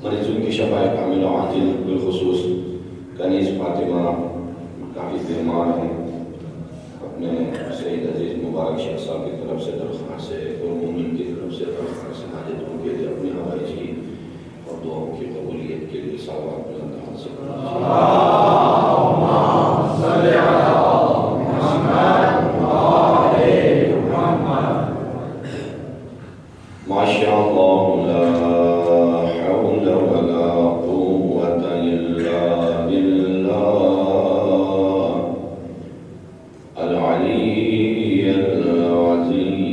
مریضوں کی شفاء کامل و عاجل، بالخصوص کنیز فاطمہ کافی بیمار ہیں، اپنے سید عزیز مبارک شاہ صاحب کی طرف سے درخواست ہے اور مومن کی طرف سے درخواست ہے، حاجتوں کے لیے اپنی حوائج کی اور دعاؤں کی قبولیت کے لیے صلوات بلند سے ماشاء اللہ لا حول ولا قوة إلا بالله العلي العظيم.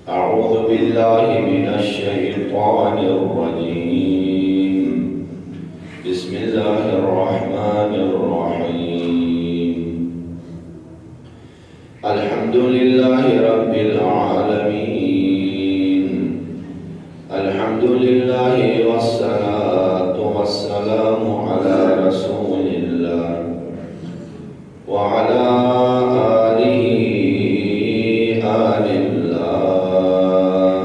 أعوذ بالله من الشيطان الرجيم. بسم الله الرحمن الرحيم. الحمد لله رب العالمين. الحمد لله والصلاة والسلام على رسول الله وعلى آله آل الله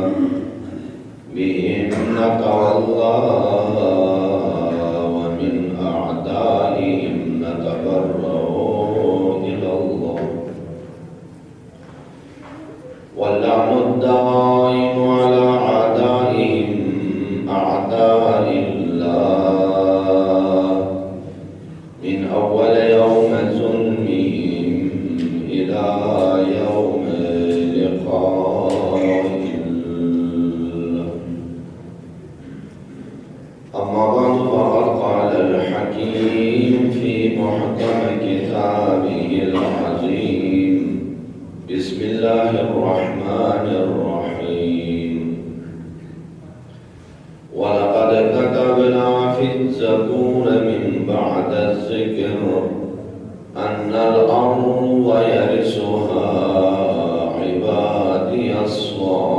بهم نتولى ومن أعدائهم نتبرأ إلى الله واللعن الدائم على أعدائهم أعداء الله من أول يوم ظلمهم إلى يوم لقاء الله. أما بعد فقد قال الحكيم في محكم كتابه العظيم. بسم الله الرحمن الرحيم. ولقد كتبنا في الزبور من بعد الذكر أن الأرض يرثها عبادي الصالحون.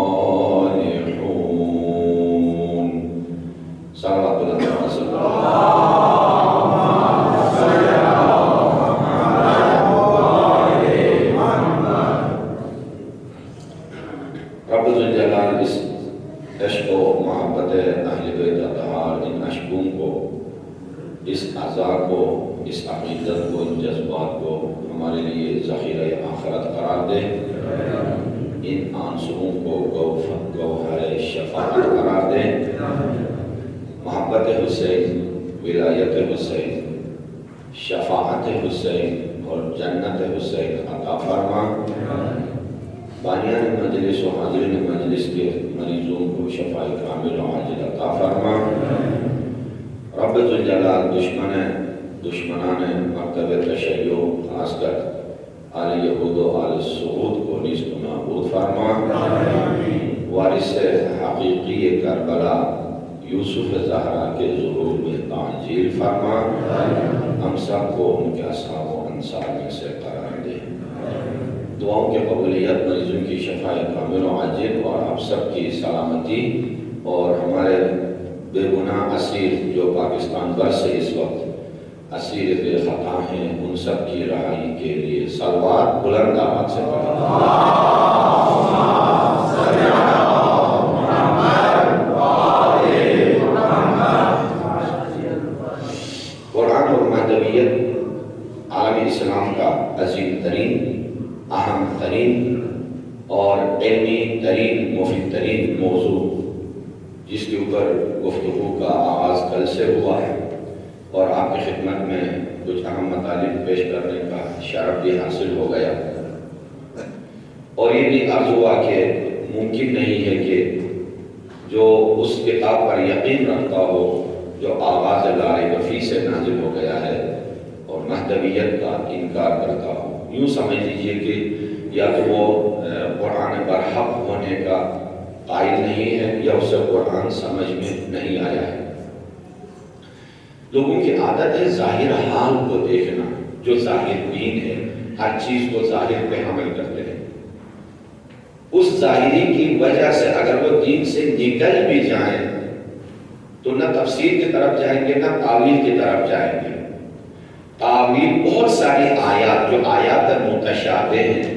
صلوات الله رب ذوالجلال اس عشق و محبت اہل بیت اطہار، ان عشقوں کو، اس عزا کو، اس عقیدت کو، ان جذبات کو ہمارے لیے ذخیرہ آخرت قرار دے. ان آنسوؤں کو گوہر شفاعت قرار دے. محبت حسین، ولایت حسین، شفاعت حسین اور جنت حسین عطا فرما. بانیان مجلس و حاضرین مجلس کے مریضوں کو شفاء کامل و عاجل عطا فرما. رب ذوالجلال دشمنان مکتب تشیع، خاص کر آل یہود و آل سعود کو نیست و نابود فرما. وارث حقیقی کربلا یوسف زہرا کے ظہور میں تعجیل فرما. ہم سب کو ان کے اصحاب و انصار میں سے قرار دے. دعاؤں کی قبولیت، مریضوں کی شفاء کامل و عاجل اور آپ سب کی سلامتی، اور ہمارے بے گناہ اسیر جو پاکستان بھر سے اس وقت اسیر بے خطا ہیں، ان سب کی رہائی کے لیے صلوات بلند آواز سے پڑھیں. قرآن اور مہدویت عالم اسلام کا عظیم ترین، اہم ترین اور علمی ترین، مفید ترین موضوع، جس کے اوپر گفتگو کا آغاز کل سے ہوا ہے اور آپ کی خدمت میں کچھ اہم مطالب پیش کرنے کا شرف بھی حاصل ہو گیا، اور یہ بھی عرض ہوا کہ ممکن نہیں ہے کہ جو اس کتاب پر یقین رکھتا ہو جو آغاز لا ریب فیہ سے نازل ہو گیا ہے اور مہدویت کا انکار کرتا ہو، یوں سمجھ لیجئے کہ یا تو وہ قرآن برحق ہونے کا قائل نہیں ہے یا اسے قرآن سمجھ میں نہیں آیا ہے۔ لوگوں کی عادت ہے ظاہر حال کو دیکھنا، جو ظاہر دین ہے ہر چیز کو ظاہر پہ حمل کرتے ہیں، اس ظاہری کی وجہ سے اگر وہ دین سے نکل بھی جائیں تو نہ تفسیر کی طرف جائیں گے نہ تعویل کی طرف جائیں گے۔ تعویل بہت ساری آیات جو آیات متشابہ ہیں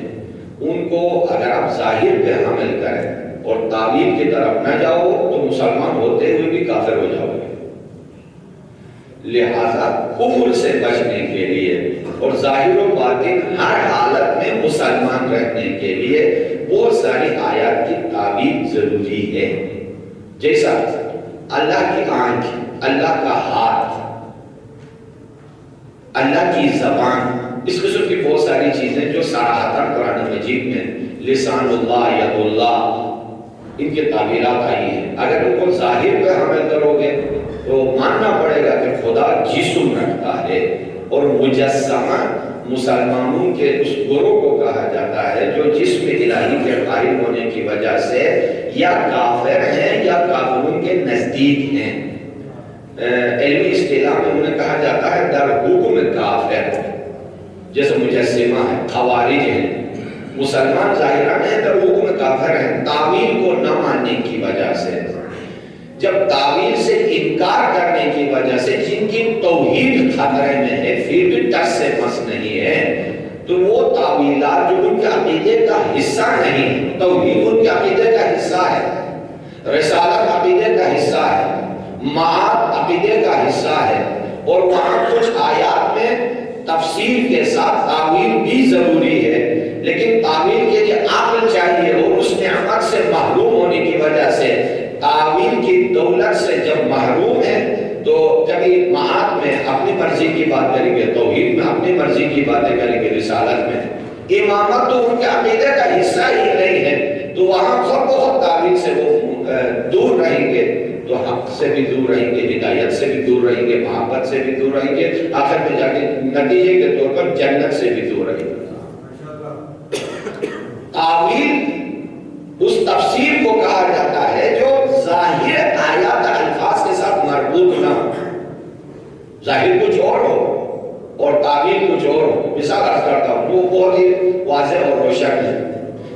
ان کو اگر آپ ظاہر پہ حمل کریں اور تعویل کی طرف نہ جاؤ تو مسلمان ہوتے ہوئے بھی کافر ہو جاؤ گے۔ لہذا کفر سے بچنے کے لیے اور ظاہر و باطن ہر حالت میں مسلمان رہنے کے لیے بہت ساری آیات کی تعویل ضروری ہے، جیسا اللہ کی آنکھ، اللہ کا ہاتھ، اللہ کی زبان، اس قسم کی بہت ساری چیزیں جو صراحتاً قرآن مجید میں لسان اللہ، ید اللہ، ان کے تعبیرات آئی ہیں۔ اگر ان کو ظاہر پہ حمل کرو گے تو ماننا پڑے گا کہ خدا جسم رکھتا ہے، اور مجسمہ مسلمانوں کے اس گروہ کو کہا جاتا ہے جو جسم الہی کے قائل ہونے کی وجہ سے یا کافر ہیں یا کافروں کے نزدیک ہیں۔ علمی اصطلاح میں انہیں کہا جاتا ہے در حکم کافر، جیسے مجسمہ ہے، خوارج ہیں، مسلمان ظاہران ہیں در حکم کافر ہیں تعویل کو نہ ماننے کی وجہ سے۔ جب تعویل سے انکار کرنے کی وجہ سے جن کی توحید خطرے میں ہے پھر بھی ٹس سے مس نہیں ہے، تو وہ تعویلات جو ان کے عقیدے کا حصہ نہیں، توحید ان کے عقیدے کا حصہ ہے، رسالت عقیدے کا حصہ ہے، معاد عقیدے کا حصہ ہے، اور وہاں کچھ آیات میں تفسیر کے ساتھ تعویل بھی ضروری ہے، لیکن تعویل کے لیے عقل چاہیے، اور اس نعمت سے محروم ہونے کی وجہ سے تعویل کی دولت سے جب محروم ہے تو کبھی معاد میں اپنی مرضی کی بات کریں گے، توحید میں اپنی مرضی کی باتیں کریں گے، رسالت میں امامت تو ان کے عقیدے کا حصہ ہی نہیں ہے، تو وہاں خود بخود تعویل سے وہ دور رہیں گے، تو حق سے بھی دور رہیں گے، ہدایت سے بھی دور رہیں گے، محبت سے بھی دور رہیں گے، آخر میں جا کے نتیجے کے طور پر جنت سے بھی دور رہیں گے۔ تعویل اس تفسیر کو کہا جاتا ہے جو ظاہر آیات الفاظ کے ساتھ مربوط نہ ہو، ظاہر کچھ اور ہو اور تعویل کچھ اور ہو۔ مثال عرض کرتا ہوں وہ بہت ہی واضح اور روشن ہے۔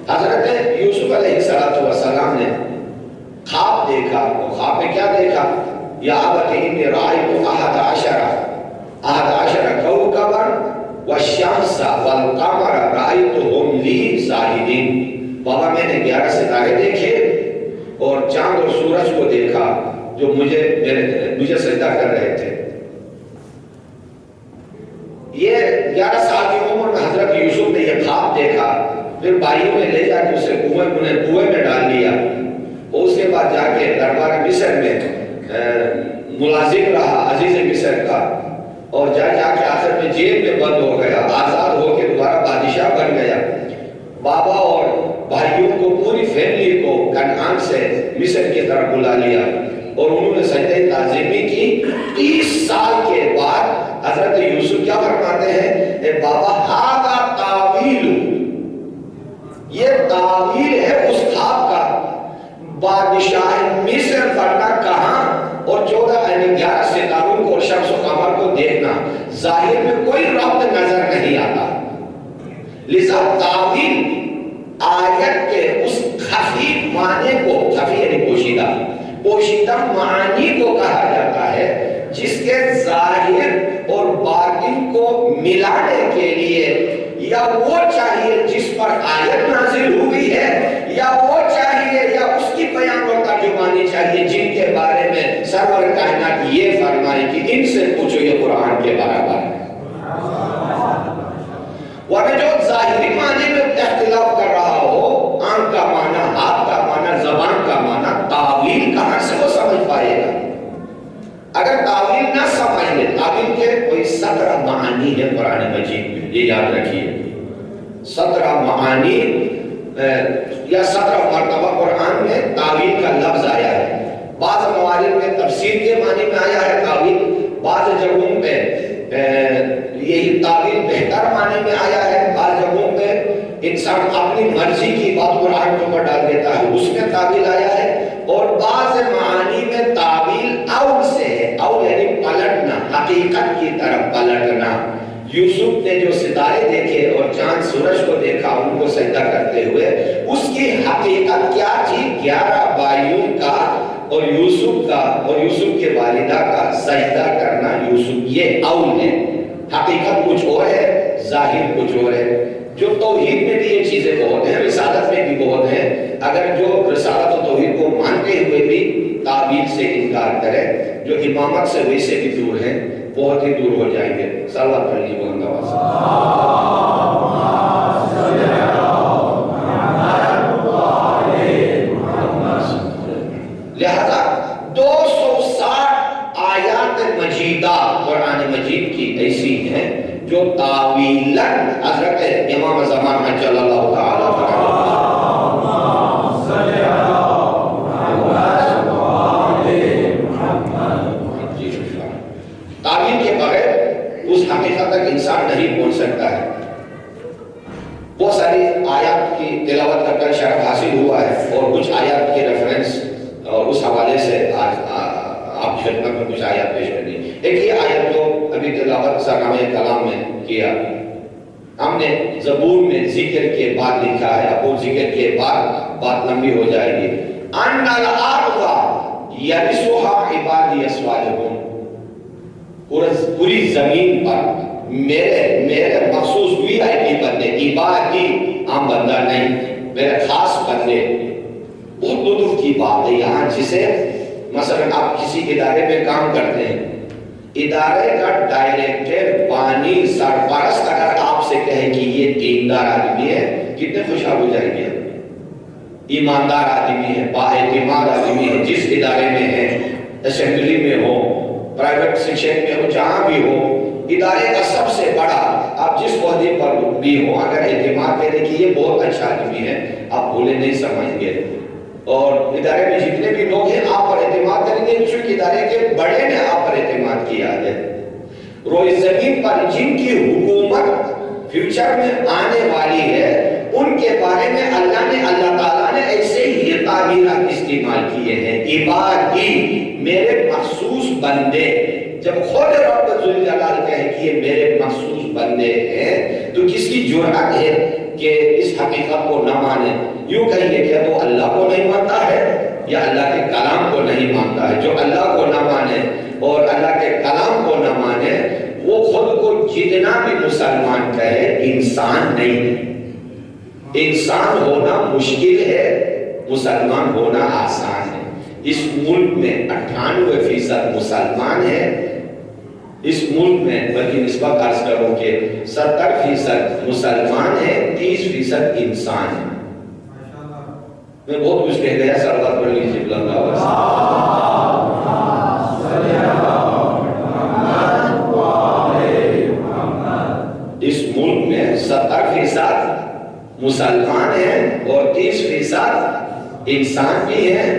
حضرت یوسف علیہ السلام نے خواب دیکھا، وہ خواب میں کیا دیکھا؟ یا ابت انی رأیت احد عشر کوکبا والشمس والقمر رأیتهم لی ساجدین، بابا میں نے 11 ستارے دیکھے اور چاند اور سورج کو دیکھا جو مجھے سجدہ کر رہے تھے۔ یہ 11 سال کی عمر میں حضرت یوسف نے یہ خواب دیکھا، پھر بھائیوں نے لے جا کے اسے کنویں میں ڈال لیا، اور اس کے بعد جا کے دربار مصر میں ملازم رہا عزیز مصر کا، اور جا کے آخر میں جیل میں بند ہو گیا، آزاد ہو کے دوبارہ بادشاہ بن گیا۔ بابا اور بھائیوں کو پوری فیملی کو کنعان سے مصر کی طرف بلا لیا، اور انہوں نے سجدہ تعظیمی کی۔ 30 سال کے بعد حضرت یوسف کیا فرماتے ہیں؟ اے بابا ہذا تعویل، یہ تعویل ہے اس خواب کا۔ بادشاہ مصر بننا کہاں اور 11 ستاروں کو اور شمس و قمر کو دیکھنا، ظاہر میں کوئی ربط نظر نہیں آتا۔ لذا تعویل آیت کے اس خفی معنی کو، خفی یعنی پوشیدہ معنی کو کہا جاتا ہے، جس کے ظاہر اور باطن کو ملانے کے لیے یا وہ چاہیے جس پر آیت نازل ہوئی ہے، یا وہ چاہیے یا اس کی بیان اور ترجمانی چاہیے جن کے بارے میں سرور کائنات یہ فرمائے کہ ان سے پوچھو یہ قرآن کے برابر ہے۔ ورنہ جو ظاہری معنی میں اختلاف کر رہا ہو، آنکھ کا معنی، ہاتھ کا معنی، زبان کا معنی، تعویل کہاں سے وہ سمجھ پائے گا؟ اگر تعویل نہ سمجھ لے، تعویل کے کوئی 17 معنی معانی ہے قرآن مجید میں، یہ یاد رکھیے 17 معانی یا 17 مرتبہ قرآن میں تعویل کا لفظ آیا ہے۔ بعض موارد میں تفسیر کے معنی میں آیا ہے تعویل، بعض جگہوں پہ یہی تعویل بہتر معنی میں آیا ہے، بعض جگہوں پہ انسان اپنی مرضی کی بات قرآن کے اوپر ڈال دیتا ہے، اس میں تعویل آیا ہے۔ اور بعض معانی میں تعویل اول سے ہے، اول یعنی پلٹنا، حقیقت کی طرف پلٹنا۔ یوسف نے جو ستارے دیکھے اور چاند سورج کو دیکھا ان کو سجدہ کرتے ہوئے، اس کی حقیقت کیا تھی؟ 11 بھائیوں کا اور یوسف کا اور یوسف کے والدہ کا سجدہ کرنا یوسف، یہ اول ہے۔ حقیقت کچھ اور ہے، ظاہر کچھ اور ہے۔ جو توحید میں بھی یہ چیزیں بہت ہیں، رسالت میں بھی بہت ہیں، اگر جو رسالت و توحید کو مانتے ہوئے بھی تعبیر سے انکار کرے، جو امامت سے ویسے بھی دور ہیں، بہت ہی دور ہو جائیں گے۔ صلوات پڑھیے بلند آواز سے۔ لہذا 260 آیات مجیدہ قرآن مجید کی ایسی ہیں جو تعویلاً حضرت امام زمان عجل اللہ تعالیٰ تعویل کے بغیر اس حقیقت تک انسان نہیں پہنچ سکتا ہے۔ بہت ساری آیات کی تلاوت کر کر شرف حاصل ہوا ہے اور کچھ آیات کے ریفرنس اور اس حوالے سے آج آپ کی خدمت میں کچھ آیات پیش کرنی۔ ایک یہ آیت جو ابھی تلاوت سرنامہ کلام میں کیا، ہم نے زبور میں ذکر کے بعد لکھا ہے، اب وہ ذکر کے بعد بات لمبی ہو جائے گی۔ ان الارض یرثها عبادی الصالحون، پوری زمین پر میرے مخصوص وی آئی پی بندے، عبادی عام بندہ نہیں، میرے خاص بندے۔ بہت لطف کی بات ہے یہاں، جسے مثلا آپ کسی ادارے میں کام کرتے ہیں، ادارے کا ڈائریکٹر، بانی، سرپرست اگر آپ سے کہے کہ یہ دیندار آدمی ہے، کتنے خوشحال ہو جائیں گے؟ ایماندار آدمی ہے، بااعتماد آدمی ہے، جس ادارے میں ہے، اسمبلی میں ہو، پرائیویٹ سیکشن میں ہو، جہاں بھی ہو، ادارے کا سب سے بڑا، آپ جس عہدے پر بھی ہو، اگر اعتماد کریں کہ یہ بہت اچھا آدمی ہے، آپ بھولے نہیں سمجھ گے۔ اور ادارے میں جتنے بھی لوگ ہیں آپ پر اعتماد کریں گے، چونکہ ادارے کے بڑے نے آپ پر اعتماد کیا ہے۔ روئے زمین پر جن کی حکومت فیوچر میں آنے والی ہے، ان کے بارے میں اللہ تعالیٰ نے ایسے ہی تعبیرات استعمال کیے ہیں۔ عبادی، میرے مخصوص بندے۔ جب خود رب ذوالجلال کہے کہ یہ میرے مخصوص بندے ہیں، تو کس کی جرأت ہے کہ اس حقیقت کو نہ مانے؟ یوں کہیں کہ وہ اللہ کو نہیں مانتا ہے یا اللہ کے کلام کو نہیں مانتا ہے۔ جو اللہ کو نہ مانے اور اللہ کے کلام کو نہ مانے، وہ خود کو جتنا بھی مسلمان کہے، انسان نہیں ہے۔ انسان ہونا مشکل ہے، مسلمان ہونا آسان ہے۔ اس ملک میں 98% مسلمان ہیں، اس ملک میں بلکہ نسبت عرض کروں کہ 70% مسلمان ہیں، 30% انسان ہیں۔ میں بہت کچھ کہہ گیا، صلوات پڑھ لیجیے بلند آواز سے۔ اس ملک میں 70% مسلمان ہیں اور 30% انسان بھی ہیں،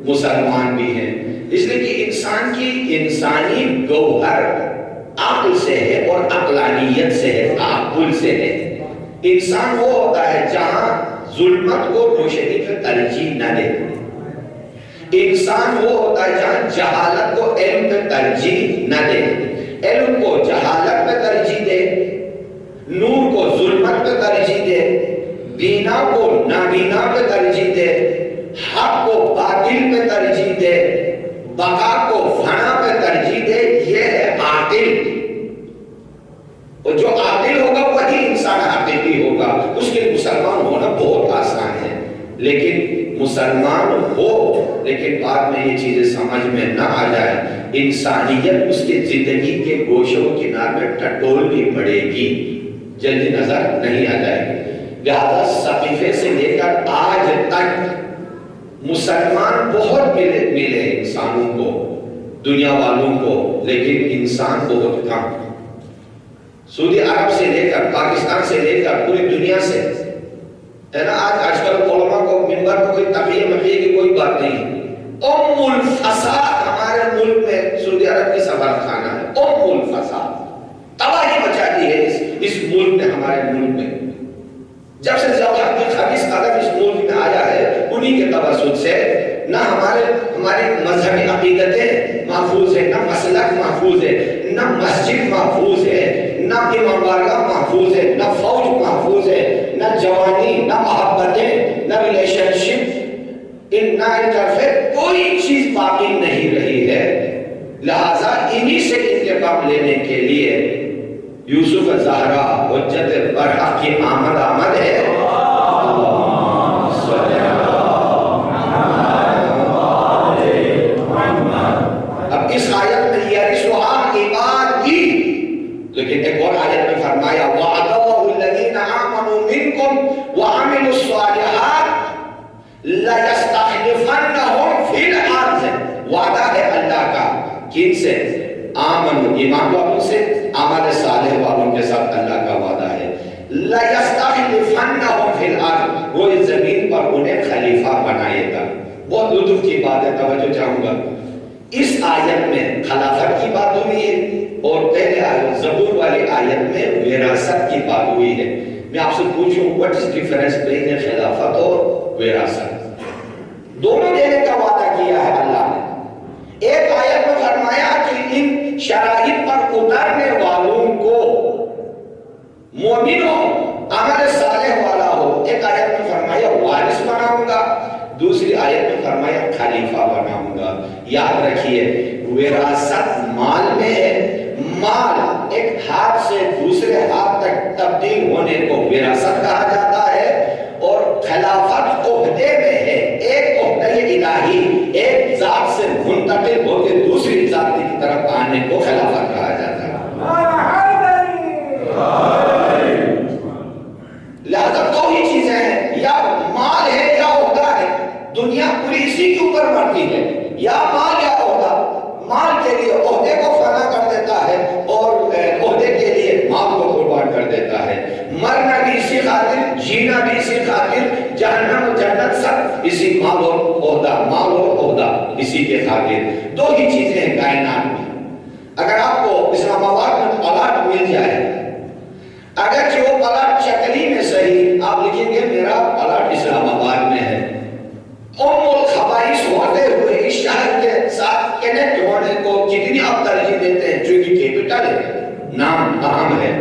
مسلمان بھی ہیں۔ اس لیے کہ انسان کی انسانی گوہر عقل سے ہے اور عقلانیت سے ہے، تعقل سے ہے۔ انسان وہ ہوتا ہے جہاں ظلمت کو روشنی پہ ترجیح نہ دے۔ انسان وہ ہوتا ہے جہاں جہالت کو علم پہ ترجیح نہ دے، علم کو جہالت پہ ترجیح دے، نور کو ظلمت پہ ترجیح دے، بینا کو نابینا پہ ترجیح دے، حق کو باطل پہ ترجیح دے، بقا کو فنا پہ ترجیح دے۔ یہ ہے عاقل، اور جو عاقل ہوگا وہی انسان حقیقی ہوگا۔ اس کے مسلمان ہونا بہت آسان ہے، لیکن مسلمان ہو لیکن بعد میں یہ چیزیں سمجھ میں نہ آ جائے، انسانیت اس کے زندگی کے گوشوں و کنار میں ٹٹولنی پڑے گی، جلدی نظر نہیں آ جائے گی۔ لہذا صحیفے سے لے کر آج تک مسلمان بہت ملے انسانوں کو، دنیا والوں کو، لیکن انسان بہت کم۔ سعودی عرب سے لے کر پاکستان سے لے کر پوری دنیا سے ہے نا. آج کل علماء کو منبر پر کوئی تقیہ مقیہ کی کوئی بات نہیں ہے. ام الفساد ہمارے ملک میں سعودی عرب کی سفارت خانہ ہے. ام الفساد تباہی مچا دی ہے اس ملک نے, ہمارے ملک میں. جب سے ضیاء الحق خبیث قدم اس ملک میں آیا ہے انہی کے توسط سے نہ ہماری مذہبی عقیدتیں محفوظ ہیں, نہ مسلک محفوظ ہے, نہ مسجد محفوظ ہے, نہ امام بارگاہ محفوظ ہے, نہ فوج محفوظ ہے, نہ جوانی, نہ محبتیں, نہ ریلیشن شپ, نہ انٹرفیئر, کوئی چیز باقی نہیں رہی ہے. لہذا انہی سے انتقام لینے کے لیے یوسف زہرا حجت برحق کی آمد ہے. اب اس آیت میں یرثھا عبادی, لیکن ایک اور آیت میں فرمایا وعد اللہ الذین آمنوا منکم وعملوا الصالحات لیستخلفنہم فی الارض. وعدہ ہے اللہ کا کن سے؟ آمن ایمان والوں سے, عمل صالح والوں کے ساتھ اللہ کا وعدہ ہے. لَيَسْتَخْلِفَنَّهُمْ فِي الْأَرْضِ, وہ اس زمین پر انہیں خلیفہ بنائے گا. بہت لطف کی بات ہے, توجہ چاہوں گا. اس آیت میں خلافت کی بات ہوئی ہے اور پہلے آیت زبور والی آیت میں وراثت کی بات ہوئی ہے. میں آپ سے پوچھوں what is difference بین خلافت اور وراثت؟ دونوں دینے کا وعدہ کیا ہے اللہ نے. ایک آیت میں فرمایا کہ ان شرائط پر اترنے والوں کو مومن ہو, عمل صالح والا ہو. ایک آیت میں فرمایا وارث بناؤں گا, دوسری آیت میں فرمایا خلیفہ بناؤں گا. یاد رکھیے وراثت مال میں ہے. مال ایک ہاتھ سے دوسرے ہاتھ تک تبدیل ہونے کو وراثت کہا جاتا ہے, اور خلافت عہدے میں ہے. ایک عہدہ الہی ایک ذات سے منتقل ہو کے دوسری ذات کی طرف آنے کو خلافت کہا جاتا ہے. لہذا دو ہی چیزیں ہیں, یا مال ہے یا عہدہ ہے. دنیا پوری اسی کے اوپر مرتی ہے, یا مال یا عہدہ. مال کے لیے عہدے کو فنا کر دیتا ہے اور عہدے کے لیے مال کو قربان کر دیتا ہے. مرنا بھی اسی خاطر, جینا بھی اسی خاطر, جہنم و جنت سب اسی مال اور عہدہ, مال اور عہدہ اسی کے خاطر. دو ہی چیزیں ہیں کائنات میں. اگر آپ کو اسلام آباد میں پلاٹ مل جائے, اگرچہ وہ پلاٹ شکلی میں صحیح, آپ لکھیں گے میرا پلاٹ اسلام آباد میں ہے, ام الخبائث ہوتے ہوئے اس شہر کے ساتھ کنیکٹ ہونے کو کتنی آپ ترجیح دیتے ہیں, چونکہ کیپٹل ہے, نام اہم ہے.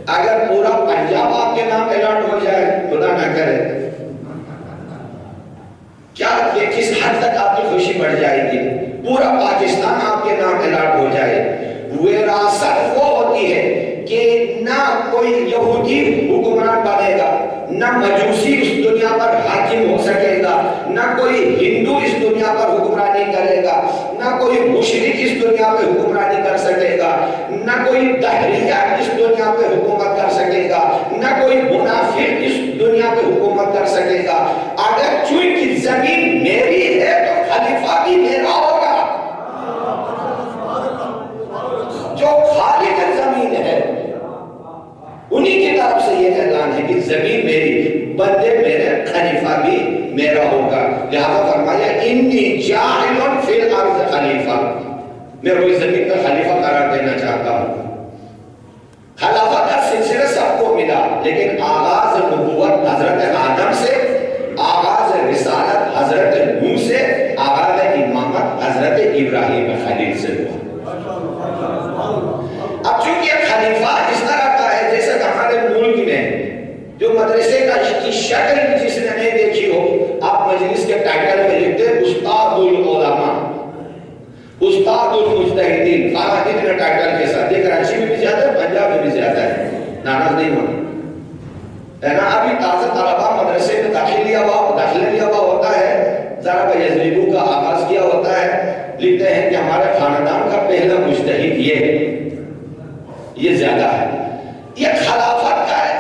اگر پورا پنجاب آپ کے نام الاٹ ہو جائے, خدا نہ کرے, کیا یہ کس حد تک آپ کی خوشی بڑھ جائے گی؟ پورا پاکستان آپ کے نام الاٹ ہو جائے. وراثت وہ ہوتی ہے کہ نہ کوئی یہودی حکمران بنے گا, نہ مجوسی اس دنیا پر حاکم ہو سکے گا, نہ کوئی ہندو اس دنیا پر حکمرانی کرے گا, نہ کوئی مشرک اس دنیا پہ حکمرانی کر سکے گا, نہ کوئی دہریہ اس دنیا پہ حکومت کر سکے گا, نہ کوئی منافق اس دنیا پہ حکومت کر سکے گا. اگر چونکہ زمین میری ہے تو خلیفہ بھی میرا ہوگا. جو خالق زمین ہے انہی کی طرف سے یہ اعلان ہے کہ زمین میری, بندے میرے, خلیفہ بھی میرا ہوگا. لہذا فرمایا انی جاعل فی الارض خلیفہ, میں وہی زمین کا خلیفہ قرار دینا چاہتا ہوں. خلافت کا سلسلہ سب کو ملا, لیکن آغاز نبوت حضرت آدم سے, آغاز رسالت حضرت نوح سے, آغاز امامت حضرت ابراہیم خلیل سے ہوا. اب چونکہ خلیفہ اس طرح کا ہے جیسے کہ ہمارے ملک میں جو مدرسے کی شکل جس نے نہیں دیکھی ہو, آپ مجلس کے ٹائٹل میں لکھتے ہیں استاد العلماء, استاد المجتہدین, فلاں اتنے ٹائٹل کے ساتھ. یہ کراچی میں بھی زیادہ ہے, پنجاب میں بھی زیادہ ہے, ناراض نہیں ہونا ہے نا. ابھی تازہ طلبہ مدرسے میں داخلہ لیا ہوا ہوتا ہے, ذرا بجزلیبو کا آغاز کیا ہوتا ہے, لکھتے ہیں کہ ہمارے خاندان کا پہلا مجتہد یہ زیادہ ہے. یہ خلافت کا ہے,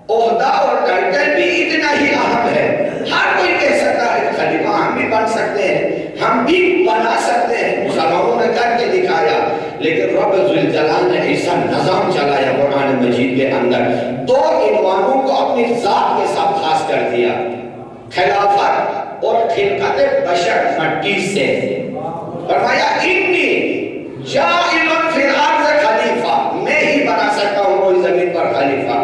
عہدہ اور ٹائٹل بھی اتنا ہی اہم ہے. ہر کوئی کہہ سکتا ہے کہ خلیفہ ہم بھی بن سکتے ہیں, ہم بھی بنا سکتے ہیں, مسلمانوں نے کر کے دکھایا, لیکن رب ذوالجلال نے ایسا نظام چلایا قرآن مجید کے اندر دو عنوانوں کو اپنی ذات کے ساتھ خاص کر دیا، خلافت اور خلقت بشر مٹی سے۔ فرمایا انی جاعل فی الارض خلیفہ، میں ہی بنا سکتا ہوں کوئی زمین پر خلیفہ،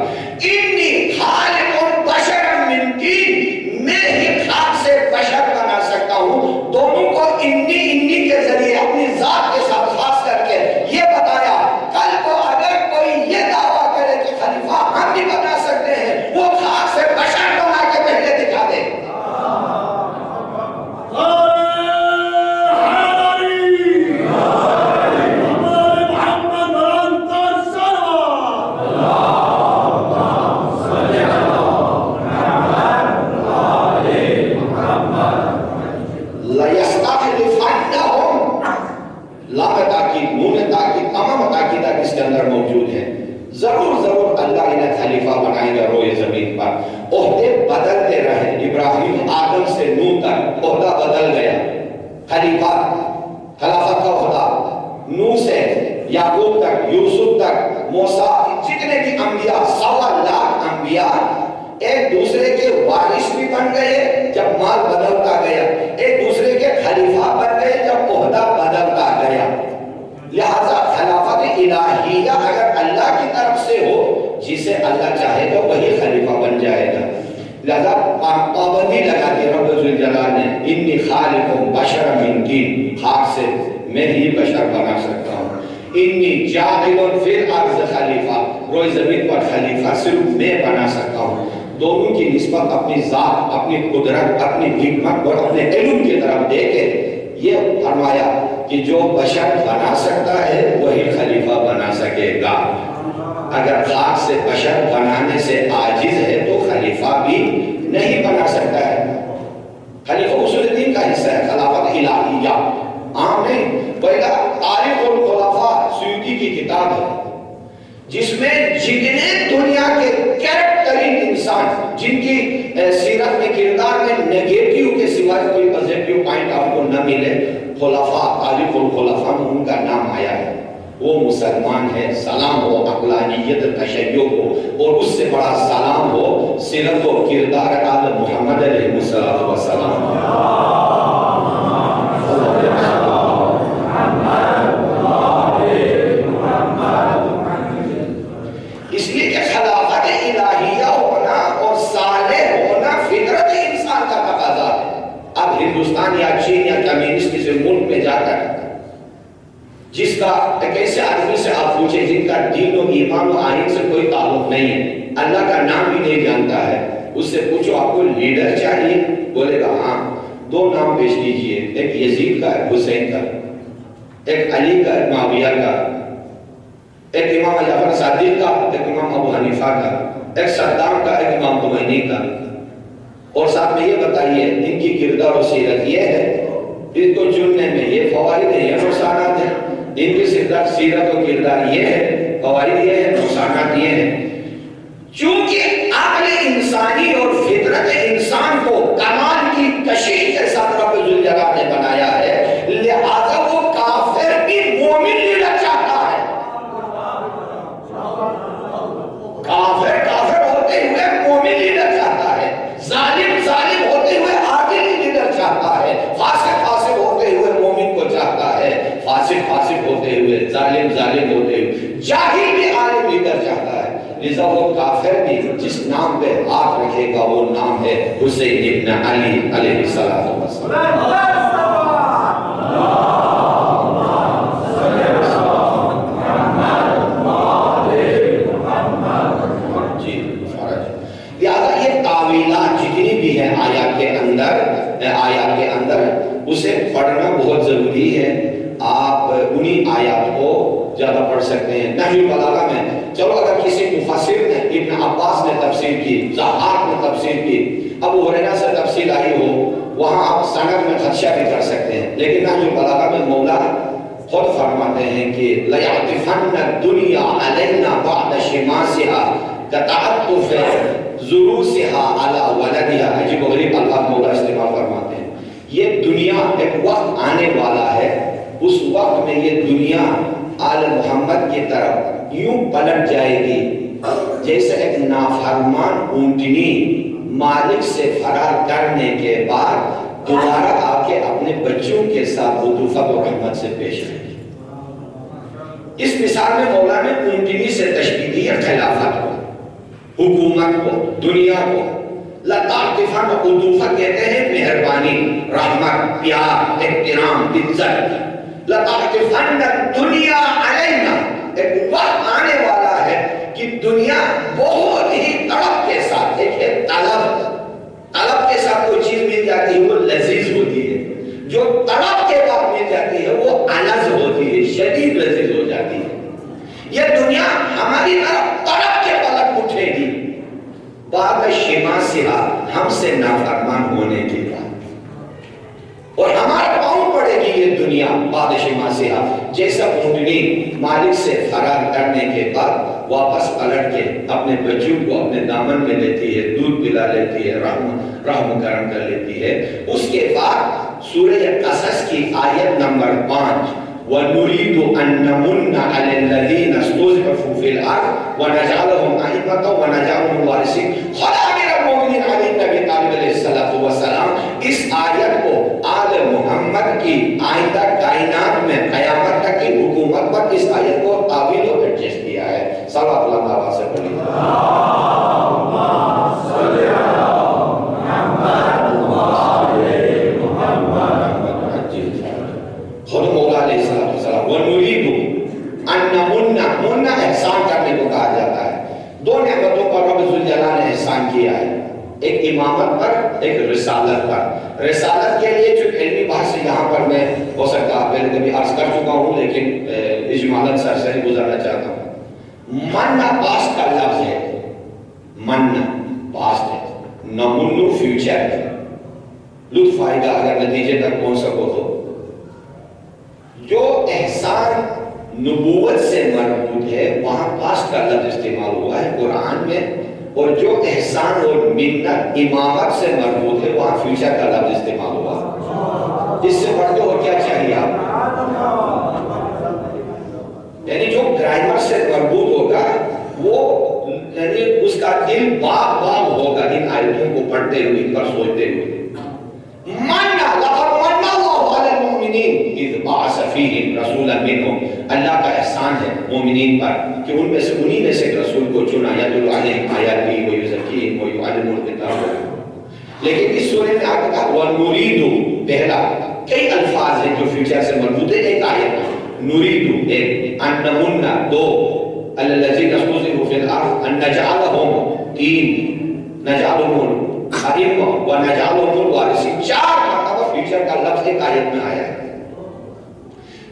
انی خالق بشر من طین، میں ہی خاک سے بشر بنا سکتا ہوں۔ دونوں کو انی کے ذریعے اپنی ذات کے ساتھ خاص کر کے یہ بتایا، کل کو اگر کوئی یہ دعویٰ کرے کہ خلیفہ ہم بھی بنا سکتے ہیں، وہ خاک سے بشر بنا کے پہلے دکھا دے۔ ضرور اللہ انہیں خلیفہ بنائے گا روئے زمین پر۔ عہدے بدلتے رہے، ابراہیم آدم سے نوح تک عہدہ بدل گیا، خلافت کا عہدہ، نوح سے یعقوب تک، یوسف تک، موسیٰ، جتنے بھی انبیاء، 1.25 لاکھ انبیاء ایک دوسرے کے وارث بھی بن گئے جب مال بدلتا گیا، ایک دوسرے کے خلیفہ بن گئے جب عہدہ بدلتا گیا۔ لہذا خلافت الہیہ اگر اللہ کی طرف سے ہو، جسے اللہ چاہے گا وہی خلیفہ بن جائے گا۔ لہذا پابندی لگا دی رب ذوالجلال نے، انی خالق بشر من طین، خاک سے میں ہی بشر بنا سکتا ہوں۔ انی جاعل فی الارض خلیفہ، روئے زمین پر خلیفہ صرف میں بنا سکتا ہوں۔ دونوں کی نسبت اپنی ذات، اپنی قدرت، اپنی حکمت اور اپنے علم کی طرف دے کے یہ فرمایا کہ جو بشر بنا سکتا ہے وہی خلیفہ بنا سکے گا۔ اگر خاک سے بشر بنانے سے عاجز ہے تو خلیفہ بھی نہیں بنا سکتا ہے۔ خلیفہ اصول دین کا حصہ ہے، خلافت الہیہ عام نہیں۔ پہلا تاریخ الخلفاء سیوطی کی کتاب ہے، جس میں جتنے دنیا کے کریکٹرین انسان جن کی سیرت میں، کردار میں نیگیٹیو کے سوائے کوئی پازیٹیو پوائنٹ آپ کو نہ ملے، خلفاء، تاریخ الخلفاء میں ان کا نام آیا ہے۔ وہ مسلمان ہے، سلام ہو عقلانیت تشیع کو، اور اس سے بڑا سلام ہو سیرت و کردار آل محمد علیہ السلام۔ اس لیے کہ خلافت الہیہ ہونا اور صالح ہونا فطرت انسان کا تقاضا ہے۔ اب ہندوستان یا چین یا کمیونسٹ کسی ملک میں جا کر جس کا ایک ایسے آدمی سے آپ پوچھیں جن کا دین و ایمان و آئین سے کوئی تعلق نہیں ہے، اللہ کا نام بھی نہیں جانتا ہے، اس سے پوچھو آپ کو لیڈر چاہیے، بولے گا ہاں، 2 نام پیش کیجئے، ایک یزید کا، ایک حسین کا، ایک علی کا، ایک معاویہ کا، ایک امام جعفر صادق کا، ایک امام ابو حنیفہ کا، ایک صدام کا، ایک امام خمینی کا، اور ساتھ میں یہ بتائیے ان کی کردار و سیرت یہ ہے، ان کو چننے میں یہ فوائد ہیں، یہ نقصانات ہیں، ان کی سیرت و کردار یہ ہے، فوائد یہ ہے، نقصانات یہ ہیں۔ چونکہ عقل انسانی اور فطرت انسان کو کمال کی کشش کے ساتھ رب ذوالجلال نے بنایا ہے، لہذا وہ کافر بھی مومن لیڈر چاہتا ہے۔ کافر ہوتے ہوئے مومن لیڈر چاہتا ہے، ظالم ہوتے ہوئے عادل لیڈر چاہتا ہے، فاسق ہوتے ہوئے مومن کو چاہتا ہے، فاسق ہوتے ہوئے، ظالم ہوتے ہوئے، جاہل بھی عالم لیڈر چاہتا ہے۔ لذا وہ کافر بھی جس نام پہ ہاتھ رکھے گا وہ نام ہے حسین ابن علی علیہ السلام۔ آیات کے اندر اسے پڑھنا بہت ضروری ہے۔ آپ انہی آیات کو زیادہ پڑھ سکتے ہیں۔ نحو البلاغہ میں چلو اگر کسی مفسر نے، ابن عباس نے تفسیر کی، ضحاک نے تفسیر کی، ابو ہریرہ سے تفسیر آئی ہو، وہاں آپ سند میں خدشہ بھی کر سکتے ہیں، لیکن نحو البلاغہ میں مولا خود فرماتے ہیں کہ لَيَعْطِفَنَّ الدُّنْيَا عَلَيْنَا بَعْدَ شِمَاسِهَا كَتَعَطُّفِ ضروسها على ولدها، عجیب و غریب الفاظ مولا استعمال فرماتے ہیں۔ یہ دنیا ایک وقت آنے والا ہے، اس وقت میں یہ دنیا آل محمد کی طرف یوں پلٹ جائے گی جیسے ایک نافرمان اونٹنی مالک سے فرار کرنے کے بعد دوبارہ آ کے اپنے بچوں کے ساتھ لطفت و رحمت سے پیش آئے. اس مثال میں مولا نے اونٹنی سے تشبیہ دی ہے خلافت کو، حکومت کو، دنیا کو. لطافت عطوفت کہتے ہیں مہربانی، رحمت، پیار، احترام، عزت. لطافت دنیا علینا، ایک وقت آنے والا ہے کہ دنیا بہت ہی طلب کے ساتھ، دیکھیں طلب کے ساتھ کوئی چیز مل جاتی ہے وہ لذیذ ہوتی ہے، جو طلب کے بعد مل جاتی ہے وہ الذ ہوتی ہے، شدید لذیذ ہو جاتی ہے. یہ دنیا ہماری طرف طلب کے پلک اٹھے گی بعد شماسہا، ہم سے نافرمان ہونے کے بعد، اور ہمارے پاؤں پڑے گی یہ دنیا بعد شماسہا، جیسا اونٹنی مالک سے فرار کرنے کے بعد واپس پلٹ کے اپنے بچوں کو اپنے دامن میں لیتی ہے، دودھ پلا لیتی ہے، رحم کرم کر لیتی ہے. اس کے بعد سورہ قصص کی آیت نمبر 5، وَنُرِيدُ أَن نَّمُنَّ عَلَى الَّذِينَ اسْتُضْعِفُوا فِي الْأَرْضِ وَنَجْعَلَهُمْ أَئِمَّةً وَنَجْعَلَهُمُ الْوَارِثِينَ. خدا میرا مومنین علی نبی طالب علیہ السلام اس آیت کو آل محمد کی آئندہ کائنات میں قیامت تک کی حکومت پر اس آیت کو تعویل و ایڈجسٹ کیا ہے. صلوات اللہ تعالیٰ سے پڑھی خود مولا علیہ السلام وَنُرِيدُ أَن نَّمُنَّ، منہ احسان کرنے کو کہا جاتا ہے. دو نعمتوں پر رب ذوالجلال نے احسان کیا ہے، ایک امامت پر، ایک رسالت پر. رسالت کے لیے جو علمی بحث یہاں پر میں ہو سکتا ہے پہلے کبھی عرض کر چکا ہوں لیکن اجمالاً سرسری گزارنا چاہتا ہوں. من پاس کا لفظ ہے، من پاس ہے، نمن فیوچر ہے. لطف آئے گا اگر نتیجے تک پہنچ سکو تو. جو احسان نبوت سے مربوط ہے وہاں پاس کا لفظ استعمال ہوا ہے قرآن میں، اور جو احسان اور منت امامت سے مربوط ہے وہاں فیوچر کا لفظ استعمال ہوا. اس سے بڑھ کے اور کیا چاہیے آپ؟ یعنی جو گرامر سے مربوط ہوگا وہ یعنی اس کا دل باغ باغ ہوگا ان آیتوں کو پڑھتے ہوئے، ان پر سوچتے ہوئے. مَنَّ لَقَدْ مَنَّ اللَّهُ عَلَى الْمُؤْمِنِينَ إِذْ بَعَثَ فِيهِمْ رَسُولًا مِّنْهُمْ. اللہ کا احسان ہے مومنین پر کہ ان میں سے انہی میں سے ایک رسول کو چنا، یتلو علیہم آیاتہ ویزکیہم ویعلمہم الکتاب. لیکن اس سورہ میں آگے کہا وَنُرِيدُ، پہلا کئی الفاظ ہیں جو فیوچر سے مربوط ہے ایک آیت میں. نُرِيدُ ایک، أَن نَّمُنَّ دو، عَلَى الَّذِينَ اسْتُضْعِفُوا فِي الْأَرْضِ أَن نَّجْعَلَهُمْ تین، نَجْعَلَهُمْ أَئِمَّةً وَنَجْعَلَهُمُ الْوَارِثِينَ. چار مرتبہ فیوچر کا لفظ ایک آیت میں آیا ہے.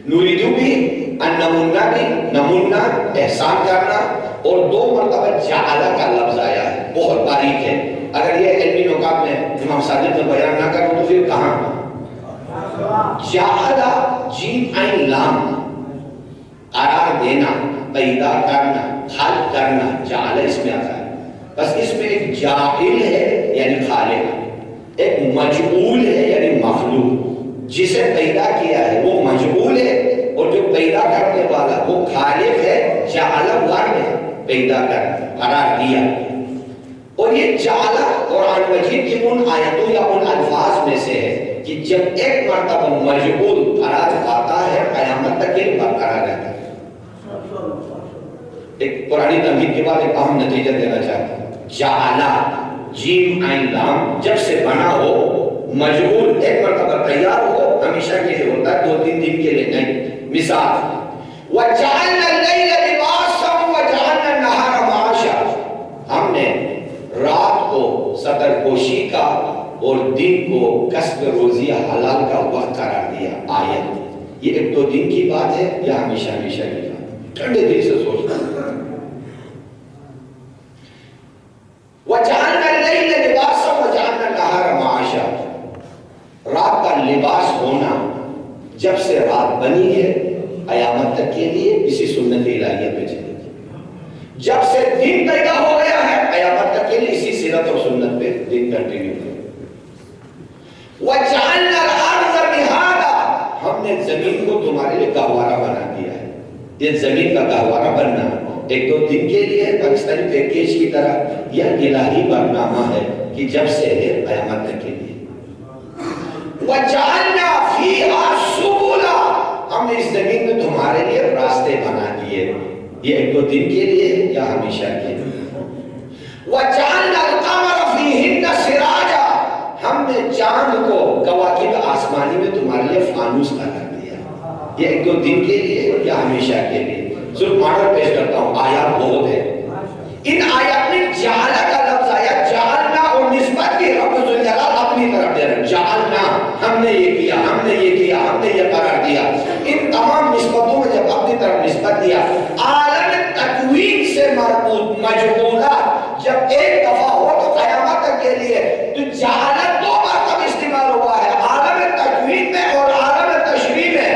نُرِيدُ بھی، أَن نَّمُنَّ بھی، نمنا احسان کرنا، اور دو مرتبہ جعلہ کا لفظ آیا ہے. بہت باریک ہے، اگر یہ علمی نکات میں امام صادق میں بیان نہ کروں تو پھر کہاں؟ جعلہ جیم عین لام، قرار دینا، پیدا کرنا، خلق کرنا، جعلہ اس میں آتا ہے. بس اس میں ایک جاعل ہے یعنی خالق، ایک مجعول ہے یعنی مخلوق. جسے پیدا کیا ہے وہ مجعول ہے اور جو پیدا کرنے والا وہ خالق ہے. جعلہ ورن ہے، پیدا کر، قرار دیا. اور یہ جعلہ قرآن مجید کی ان آیتوں یا ان الفاظ میں سے ہے کہ جب ایک مرتبہ مجعول قرار پاتا ہے قیامت تک یہ برقرار رہتا ہے. ایک پرانی تمہید کے بعد ایک اہم نتیجہ دینا چاہتا ہوں. جعلہ جیم عین لام جب سے بنا ہو، مجعول ایک مرتبہ تیار ہو، ہمیشہ کے لیے ہوتا ہے، 2-3 دن کے لیے نہیں. مثال وَجَعَلْنَا اللَّيْلَ لِبَاسًا وَجَعَلْنَا النَّهَارَ مَعَاشًا. ہم نے رات کو ستر پوشی کا اور دن کو کسب روزی حلال کا وقت قرار دیا. آیت یہ 1-2 دن کی بات ہے یا ہمیشہ ہمیشہ کی بات؟ ٹھنڈے دل سے سوچنا. وَجَعَلْنَا اللَّيْلَ لِبَاسًا وَجَعَلْنَا النَّهَارَ مَعَاشًا. رات کا لباس ہونا جب سے رات بنی ہے قیامت تک کے لیے اسی سنت الہیہ پہ چلے گی. جب سے دن پیدا ہو گیا ہے قیامت تک کے لیے اسی سیرت اور سنت پہ دن کنٹینیو کرے. وَجَعَلْنَا الْأَرْضَ مِهَادًا. ہم نے زمین کو تمہارے لیے گہوارہ بنا دیا ہے. یہ زمین کا گہوارہ بننا ایک دو دن کے لیے پاکستانی پیکیج کی طرح یا الہی برنامہ ہے کہ جب سے ہے قیامت تک کے لیے. وَجَعَلْنَا فِيهَا سُبُلًا، ہم نے اس زمین میں تمہارے لیے راستے بنا دیے. یہ ایک دو دن کے لیے یا ہمیشہ کے لیے. وَجَعَلْنَا الْقَمَرَ فِيهِنَّ سِرَاجًا، ہم نے چاند کو کواکب آسمانی میں تمہارے لیے فانوس قرار دیا. یہ ایک دو دن کے لیے یا ہمیشہ کے لیے. صرف ماڈل پیش کرتا ہوں، آیات بہت ہے. ان آیات میں جعلہ کا لفظ آیا، جعلنا اور نسبت بھی رب ذوالجلال اپنی طرف دے رہے ہیں. جعلنا، ہم نے یہ کیا، ہم نے یہ کیا، ہم نے یہ قرار دیا. ان تمام نسبتوں میں جب اپنی طرف نسبت دیا، عالم تکوین سے مربوط مجعولہ جب ایک دفعہ ہو تو قیامت تک کے لیے، تو جعلہ دو مرتبہ استعمال ہوا ہے، عالم تکوین میں اور عالم تشریح میں.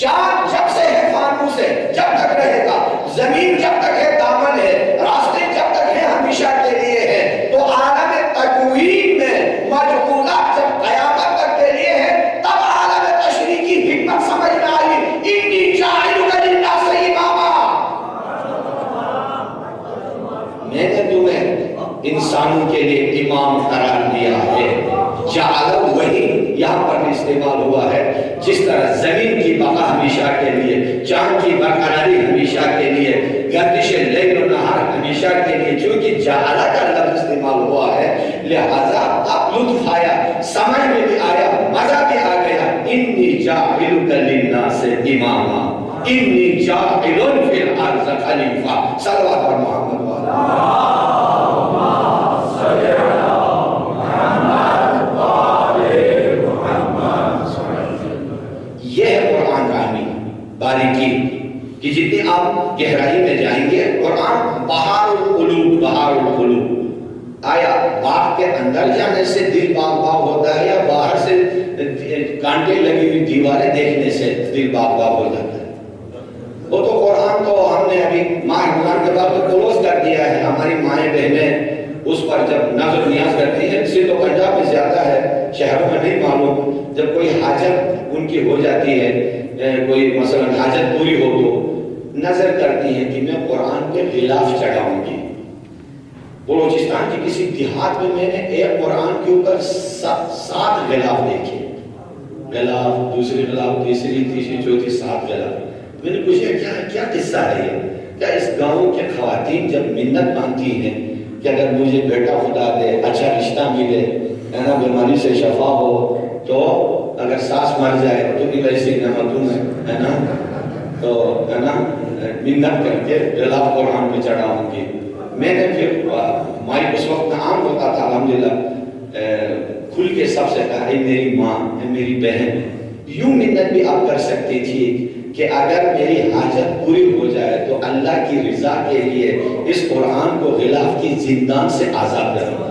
چاند جب سے ہے فانوس ہے، جب تک رہے گا. زمین جب تک ہے دامن ہے. راستے جب تک ہے ہمیشہ کے لیے ہے. تو عالم تکوین میں مجعولہ جب قیامت تک کے لیے ہے، تب عالم تشریح کی حکمت سمجھ میں آئی. انی جاعلک للناس اماما، میں نے تمہیں انسانوں کے لیے امام قرار دیا ہے. جعل وہی یہاں پر استعمال ہوا ہے. جس طرح زمین کی بقا ہمیشہ کے لیے، چاند کی برقراری ہمیشہ کے لیے، گردش لیل و نہار ہمیشہ کے لیے، چونکہ جعلہ کا لفظ استعمال ہوا ہے لہذا اب لطف آیا، سمجھ میں بھی آیا، مزہ بھی آ گیا. انی جاعلک للناس اماما، انی جاعل فی الارض خلیفہ. صلوات پر محمد والا. یہ ہے قرآن کا اہمیت، باریکی کہ جتنی آپ گہرائی میں جائیں گے قرآن بہار القلوب، بہار القلوب. آیا باغ کے اندر جانے سے دل باغ باغ ہوتا ہے یا باہر سے کانٹے لگی ہوئی دیواریں دیکھنے سے دل باغ باغ ہو جاتا ہے؟ وہ تو قرآن تو ہم نے ابھی ماہ رمضان کے بعد تو کلوز کر دیا ہے. ہماری مائیں بہنیں اس پر جب نظر نیاز کرتی ہیں، اس سے تو پنجاب میں زیادہ ہے، شہروں میں نہیں معلوم. جب کوئی حاجت ان کی ہو جاتی ہے، کوئی مثلا حاجت پوری ہو تو نظر کرتی ہیں کہ میں قرآن کے غلاف چڑھاؤں گی. بلوچستان کی کسی دیہات میں نے ایک قرآن کے اوپر 7 غلاف دیکھے. غلاف، دوسری غلاف، تیسری، چوتھی، 7 غلاف. میں نے پوچھا کیا قصہ ہے یہ؟ کیا اس گاؤں کے خواتین جب منت مانگتی ہیں کہ اگر مجھے بیٹا خدا دے، اچھا رشتہ ملے، ہے نا، بیماری سے شفا ہو، تو اگر ساس مر جائے تو بھی ویسی نعمتوں ہے نا، تو ہے نا منت کر کے غلاف قرآن میں چڑھاؤں گی. میں نے پھر مائک اس وقت عام ہوتا تھا الحمدللہ، کھل کے سب سے کہا، اے میری ماں، اے میری بہن، یوں منت بھی آپ کر سکتی تھی کہ اگر میری حاجت پوری ہو جائے تو اللہ کی رضا کے لیے اس قرآن کو غلاف کی زندان سے آزاد کروں.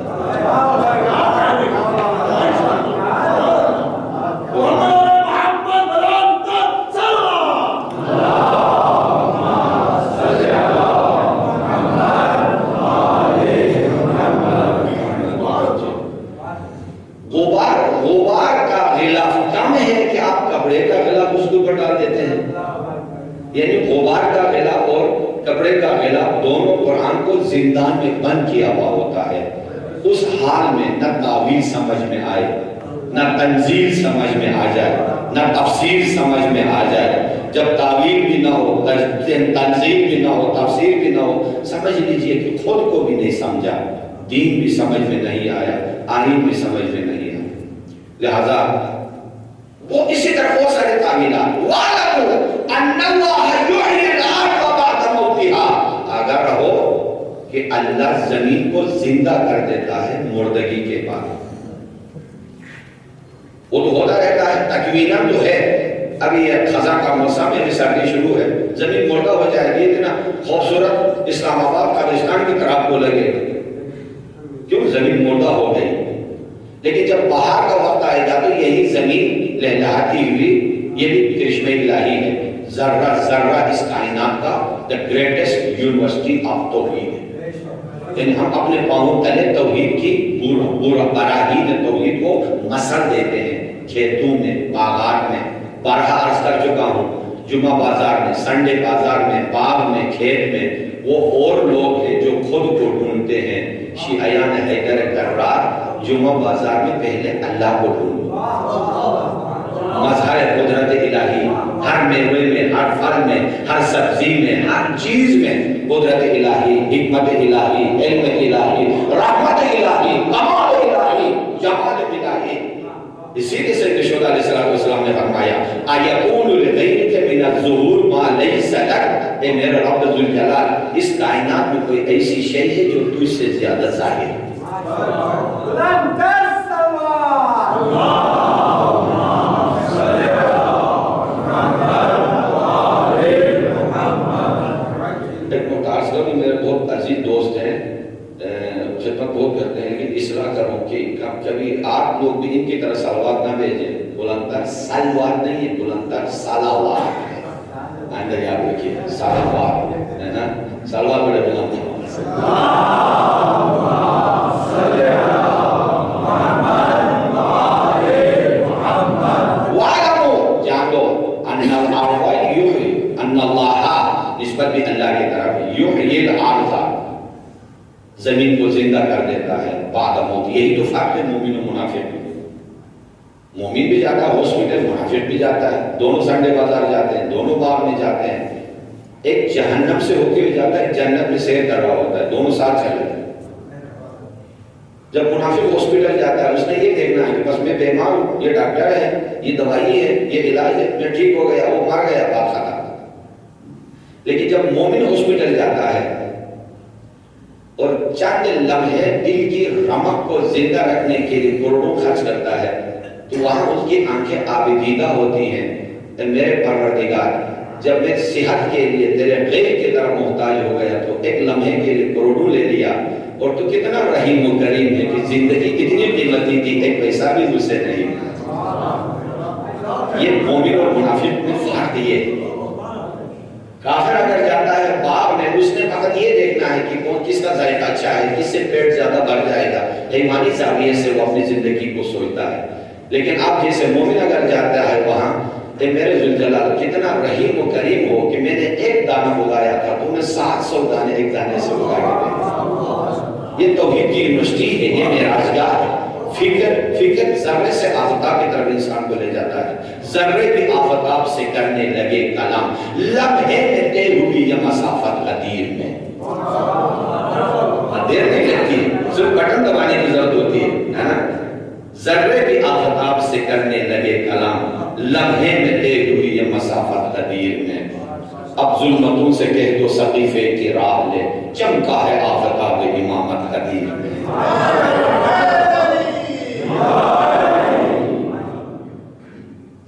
غبار کا غلاف کم ہے کہ آپ کپڑے کا غلاف اس کے اوپر ڈال دیتے ہیں. یعنی غبار کا غلاف اور کپڑے کا غلاف دونوں قرآن کو زندان میں بند کیا ہوا ہوتا ہے. اس حال میں نہ تعویل سمجھ میں آئے، نہ تنزیل سمجھ میں آ جائے، نہ تفسیر سمجھ میں آ جائے. جب تعویل بھی نہ ہو، تنزیل بھی نہ ہو، تفسیر بھی نہ ہو، سمجھ لیجئے کہ خود کو بھی نہیں سمجھا، دین بھی سمجھ میں نہیں آیا، آئین بھی سمجھ میں نہیں آیا. لہذا وہ اسی طرح بہت سارے تعمیلات. وَعَلَمُوا أَنَّ اللَّهَ يُحْيِي الْأَرْضَ بَعْدَ مَوْتِهَا، اگر رہو کہ اللہ زمین کو زندہ کر دیتا ہے مردگی کے بعد. وہ تو ہوتا رہتا ہے، تکویناً تو ہے. ابھی یہ خزاں کا موسم ہے، سردی شروع ہے، زمین مردہ ہو جائے گی. اتنا خوبصورت اسلام آباد قبرستان کی طرح کو لگے گا، کیوں؟ زمین مردہ ہو گئی. لیکن جب بہار کا وقت آئے گا تو یہی زمین لہلہاتی ہوئی، یہ بھی کرشمہ الہی ہے. ذرہ ذرہ اس کائنات کا the greatest university of توحید ہے. یعنی ہم اپنے پاؤں تلے توحید کی براہین توحید کو مثل دیتے ہیں. کھیتوں میں، باغات میں، بارہا عرض کر چکا ہوں، جمعہ بازار میں، سنڈے بازار میں، باغ میں، کھیت میں، وہ اور لوگ ہیں جو خود کو ڈھونڈتے ہیں. شیعیان حیدر کرار جمعہ بازار میں پہلے اللہ کو ڈھونڈو. مظہر قدرت الہی ہر میوے میں، ہر پھل میں، ہر سبزی میں، ہر چیز میں قدرت الہی، حکمت الہی، علم الہی، رحمت الہی، کمال الہی، جمال الہی. اسی لیے سیدنا شہداء علیہ السلام نے فرمایا اَیَقُولُ لِغَیْرِکَ مِنَ الظُّہُورِ مَا لَیْسَ لَکَ. اے میرے رب ذوالجلال، اس کائنات میں کوئی ایسی شے ہے جو تجھ سے زیادہ ظاہر ہے. میرے بہت عزیز دوست ہیں، خدمت بہت کرتے ہیں، لیکن اصلاح کروں کہ کبھی آپ لوگ بھی ان کی طرح سلوات نہ بھیجیں. بلندر سلوات نہیں ہے، بلندر سلاوات ہے. آئندہ یاد رکھیے، سلاوات ہے نا، سلوات بڑے بلند ہے. وَاعْلَمُوا، جان لو ان الارض یحیی، ان اللہ نسبت بھی اللہ کی طرف ہے. یحیی الارض، زمین کو زندہ کر دیتا ہے بعد موت. یہی تو فرق ہے مومن و منافق میں. مومن بھی جاتا ہے ہاسپٹل، منافق بھی جاتا ہے. دونوں سنڈے بازار جاتے ہیں، دونوں باغ میں جاتے ہیں. ایک جہنم سے ہوتے ہوئے جاتا ہے، جنت میں سیر کر رہا ہوتا ہے. دونوں ساتھ چل رہے ہیں. جب منافق ہاسپٹل جاتا ہے، اس نے یہ دیکھنا ہے کہ بس میں بیمار ہوں، یہ ڈاکٹر ہے، یہ دوائی ہے، یہ علاج ہے، میں ٹھیک ہو گیا، وہ مر گیا، بات ختم. لیکن جب مومن ہاسپٹل جاتا ہے اور چند لمحے دل کی رمق کو زندہ رکھنے کے لیے کروڑوں خرچ کرتا ہے، تو وہاں اس کی آنکھیں آبدیدہ ہوتی ہیں. میرے پروردگار، جب میں صحت کے لیے تیرے غیر کی طرح محتاج ہو گیا تو ایک لمحے کے لیے کروڑوں لے لیا، اور تو کتنا رحیم و کریم ہے کہ زندگی کتنی قیمتی تھی، ایک پیسہ بھی مجھ سے نہیں. یہ مومن اور منافق میں فرق یہ ہے. کافر اگر جاتا ہے باغ میں، اس نے فقط یہ دیکھنا ہے کہ کون کس کا ذائقہ اچھا ہے، کس سے پیٹ زیادہ بھر جائے گا. ایمانی زاویے سے وہ اپنی زندگی کو سوچتا ہے. لیکن اب جیسے مومن اگر جاتا ہے وہاں، اے میرے ذوالجلال کتنا رحیم و کریم ہو کہ میں نے ایک دانہ اگایا تھا تو میں 700 دانے ایک دانے سے اگا کے دے. یہ توحید کی یونیورسٹی ہے، یہ معراجگاہ ہے. فکر ذرے سے آفتاب کی طرف انسان کو لے جاتا ہے. ذرے بھی آفتاب سے کرنے لگے کلام، لمحے میں طے ہوئی یہ مسافت غدیر میں. دیر نہیں لگتی، صرف بٹن دبانے کی ضرورت ہوتی ہے نا. ذرے بھی آفتاب سے کرنے لگے کلام، لمحے میں طے ہوئی یہ مسافت غدیر میں. اب ظلمتوں سے کہہ دو سقیفے کی راہ لے، چمکا ہے آفتاب امامت غدیر میں.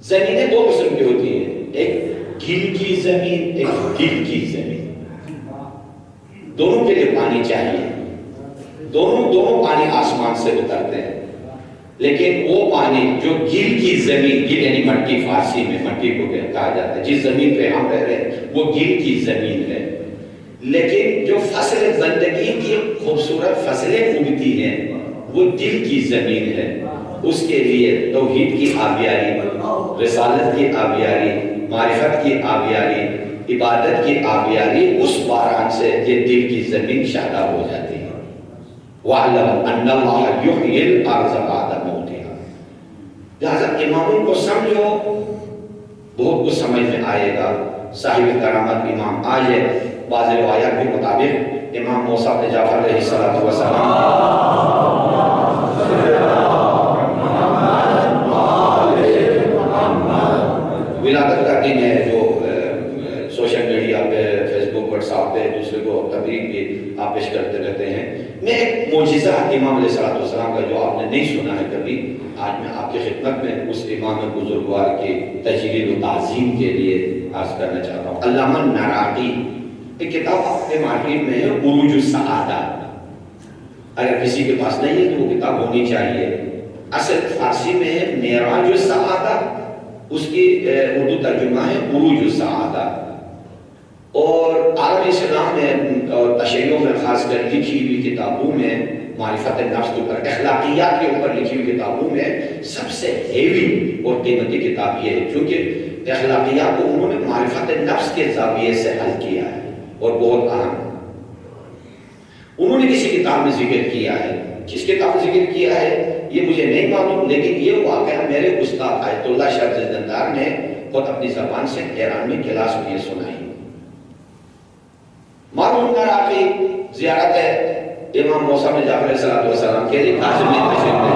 زمینیں دو قسم کی ہوتی ہیں، ایک گل کی زمین، ایک دل کی زمین. دونوں کے لیے پانی چاہیے. دونوں پانی آسمان سے اترتے ہیں. لیکن وہ پانی جو گل کی زمین، گل یعنی مٹی، فارسی میں مٹی کو کہا جاتا ہے، جس زمین پہ ہم رہ رہے ہیں وہ گل کی زمین ہے. لیکن جو فصل زندگی کی خوبصورت فصلیں اگتی ہیں وہ دل کی زمین ہے. اس کے لیے توحید کی آبیاری، رسالت کی آبیاری، معرفت کی آبیاری، عبادت کی آبیاری، اس باران سے یہ دل کی زمین شاداب ہو جاتی ہے. وَعْلَمْ أَنَّ اللَّهَ يُحْيِي الْأَرْضَ بَعْدَ مَوْتِهَا. لہذا اماموں کو سمجھو، بہت کچھ سمجھ میں آئے گا. صاحب کرامت امام آج بعض روایات کے مطابق امام موسیٰ بن جعفر علیہ السلام ولادت کا دن ہے، جو سوشل میڈیا پہ، فیس بک، واٹس ایپ پہ دوسرے کو تبریک بھی آپ پیش کرتے رہتے ہیں. میں ایک معجزہ امام علیہ السلام کا جو آپ نے نہیں سنا ہے کبھی، آج میں آپ کی خدمت میں اس امام بزرگوار کی تجلیل و تعظیم کے لیے عرض کرنا چاہتا ہوں. علامہ نراقی، ایک کتاب آپ کے مارکیٹ میں ہے، عروج السعادہ. اگر کسی کے پاس نہیں ہے تو وہ کتاب ہونی چاہیے. اصل فارسی میں ہے معراج السعادہ، اس کی اردو ترجمہ ہے عروج السعادہ. اور عالم اسلام میں اور تشیعوں میں خاص کر لکھی ہوئی کتابوں میں معرفت نفس کے اوپر، اخلاقیات کے اوپر لکھی ہوئی کتابوں میں سب سے ہیوی اور قیمتی کتاب یہ ہے، کیونکہ اخلاقیات کو انہوں نے معرفت نفس کے زاویے سے حل کیا ہے اور بہت اہم. انہوں نے کسی کتاب میں ذکر کیا ہے، کس کتاب میں ذکر کیا ہے یہ مجھے نہیں معلوم، لیکن یہ واقعہ میرے استاد آیت اللہ شاہ زندار نے خود اپنی زبان سے 13ویں کلاس میں سنائی۔ معلوم کر آپ کی زیارت ہے امام موسیٰ بن جعفر علیہ السلام کے لیے کاظم میں تشریف لے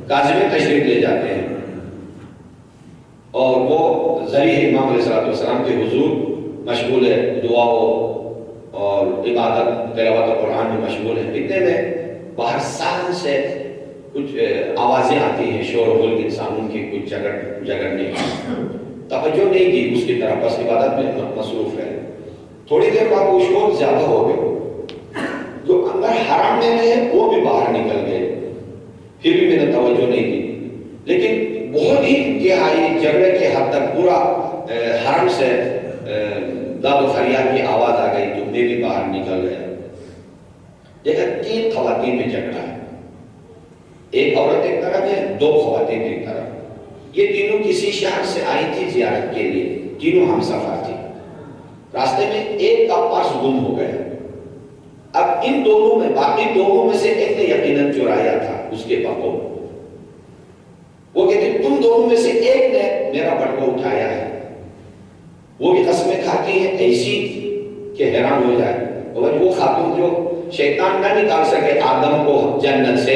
کاظم میں تشریف لے جاتے ہیں، اور وہ ذریعہ امام علیہ السلام کے حضور مشغول ہے، دعاؤں اور عبادت تلاوت قرآن میں مشغول ہے۔ اتنے میں باہر سالن سے کچھ آوازیں آتی ہیں، شور و غل، انسانوں کی کچھ جگڑنے کی، توجہ نہیں دی اس کی طرف، بس عبادت میں مصروف ہے۔ تھوڑی دیر بعد وہ شور زیادہ ہو گئے، جو اندر حرم میں تھے وہ بھی باہر نکل گئے، پھر بھی میں نے توجہ نہیں دی، لیکن بہت ہی انتہائی جھگڑے کے حد تک پورا حرم سے داد و فریاد کی آواز آ گئی، تو میں بھی باہر نکل گیا۔ دیکھا 3 خواتین میں جھگڑا ہے، ایک عورت ایک طرف ہے، 2 خواتین ایک طرف۔ یہ تینوں کسی شہر سے آئی تھی زیارت کے لیے، تینوں ہم سفر تھی۔ راستے میں ایک کا پرس گم ہو گیا۔ اب ان دونوں میں، باقی دونوں میں سے ایک نے یقیناً چرایا تھا اس کے بقو، وہ کہتے تم دونوں میں سے ایک نے میرا بٹوا اٹھایا ہے۔ وہ بھی قسمیں کھاتی ہے ایسی کہ حیران ہو جائے، اور وہ خاتون جو شیطان نہ نکال سکے آدم کو جنت سے،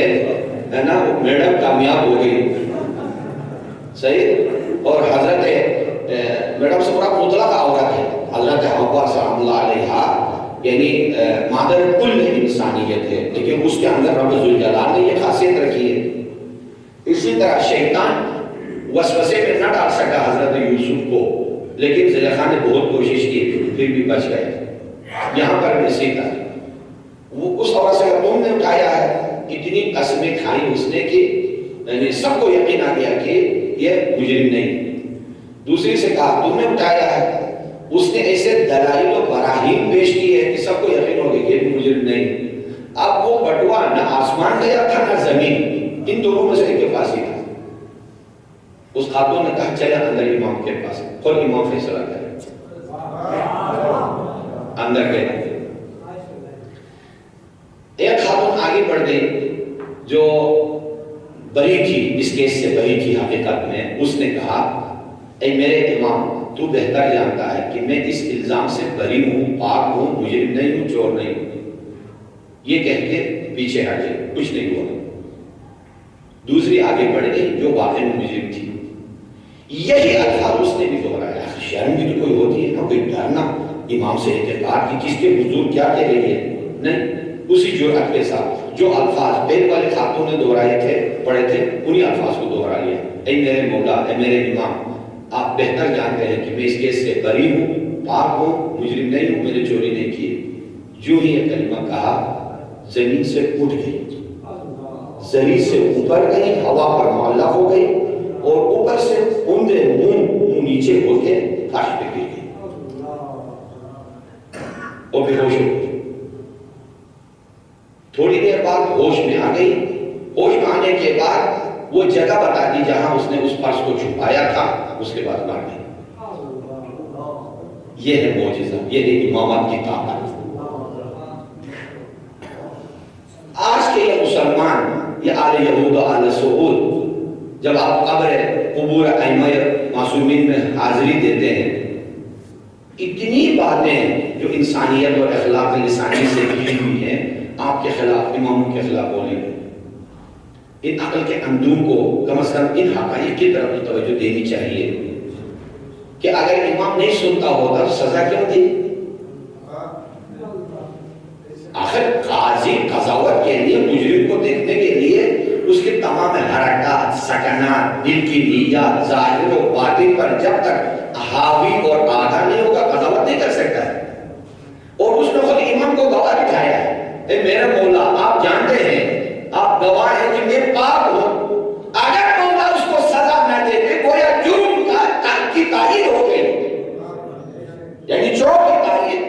ہے نا، وہ میڈم کامیاب ہو گئی، صحیح۔ اور حضرت میڈم سے بڑا مطلق عورت ہے، حضرت حوا سلام اللہ علیہا، یعنی مادر کل انسانیت ہے، لیکن اس کے اندر رب ذوالجلال نے یہ خاصیت رکھی ہے۔ اسی طرح شیطان وسوسے میں نہ ڈال سکا حضرت یوسف کو، لیکن زلیخا نے بہت کوشش کی، پھر بھی بچ گئے۔ یہاں پر بھی اسی طرح وہ اس عورت سے تم نے اٹھایا ہے، اتنی قسمیں کھائی اس نے کہ یعنی سب کو یقین آ گیا کہ یہ مجرم نہیں۔ دوسری سے کہا تم نے اٹھایا ہے، اس نے ایسے دلائل و براہین پیش کی ہے کہ سب کو یقین ہو گیا کہ یہ مجرم نہیں۔ اب وہ بٹوا نہ آسمان گیا تھا نہ زمین، ان دونوں میں سے ایک کے پاس ہی تھا۔ اس خاتون نے کہا چلے اندر امام کے پاس، خود امام فیصلہ کرے۔ اندر گئے، ایک خاتون آگے بڑھ گئی جو بری تھی، اس کیس سے بری تھی حقیقت میں۔ اس نے کہا اے میرے امام، تو بہتر جانتا ہے کہ میں اس الزام سے بری ہوں، پاک ہوں، مجرم نہیں ہوں، چور نہیں ہوں۔ یہ کہہ کے پیچھے ہٹ گئے، کچھ نہیں ہوا۔ دوسری آگے بڑھ گئی جو واقعی میں مجرم تھی، یہی الفاظ اس نے بھی دہرایا۔ شرم بھی تو کوئی ہوتی ہے نا، کوئی ڈرنا امام سے اعتقاد کی کس کے حضور کیا کہہ رہی ہے، نہیں، اسی جرأت کے ساتھ جو الفاظ پہلے والے خاتون نے دہرائے تھے، پڑھے تھے، انہی الفاظ کو دہرا لیا۔ اے میرے مولا، اے میرے امام، آپ بہتر جانتے ہیں کہ میں اس کیس سے بری ہوں، پاک ہوں، مجرم نہیں ہوں، میں نے چوری نہیں کی۔ جو ہی یہ کلمہ کہا زمین سے اٹھ گئی، زمین سے اوپر گئی، ہوا پر معلق ہو گئی، اور اوپر سے اندھے منہ نیچے ہو کے فرش پہ گر گئی اور بے ہوش ہو گئی۔ تھوڑی دیر بعد ہوش میں آ گئی۔ ہوش میں آنے کے بعد وہ جگہ بتا دی جہاں اس نے اس پرس کو چھپایا تھا، اس کے بعد مر گئی۔ یہ ہے معجزہ، یہ ہے امامت کی طاقت۔ آج کے یہ مسلمان، یہ آل یہود و آل سعود، جب آپ قبور ائمہ معصومین میں حاضری دیتے ہیں، اتنی باتیں جو انسانیت اور اخلاق لسانی سے کی ہوئی ہیں آپ کے خلاف، اماموں کے خلاف بولیں گے۔ ان عقل کے اندوم کو کم از کم ان حقائق کی طرف توجہ دینی چاہیے کہ اگر امام نہیں سنتا ہوتا تو سزا کیوں دی؟ آخر قاضی قضاوت کے لیے، مجرم کو دیکھنے کے لیے اس کے تمام حرکات، سکنات، دل کی نیت، ظاہر و باطن پر جب تک حاوی اور آگاہ نہیں ہوگا قضاوت نہیں کر سکتا ہے۔ اور اس نے خود امام کو گواہ بٹھایا ہے، اے میرے مولا، آپ جانتے ہیں، آپ گواہ ہیں کہ میں پاک ہوں۔ اگر مولا اس کو سزا نہ دیتے گویا جرم کی تائید ہو گئی، یعنی چور کی تائید،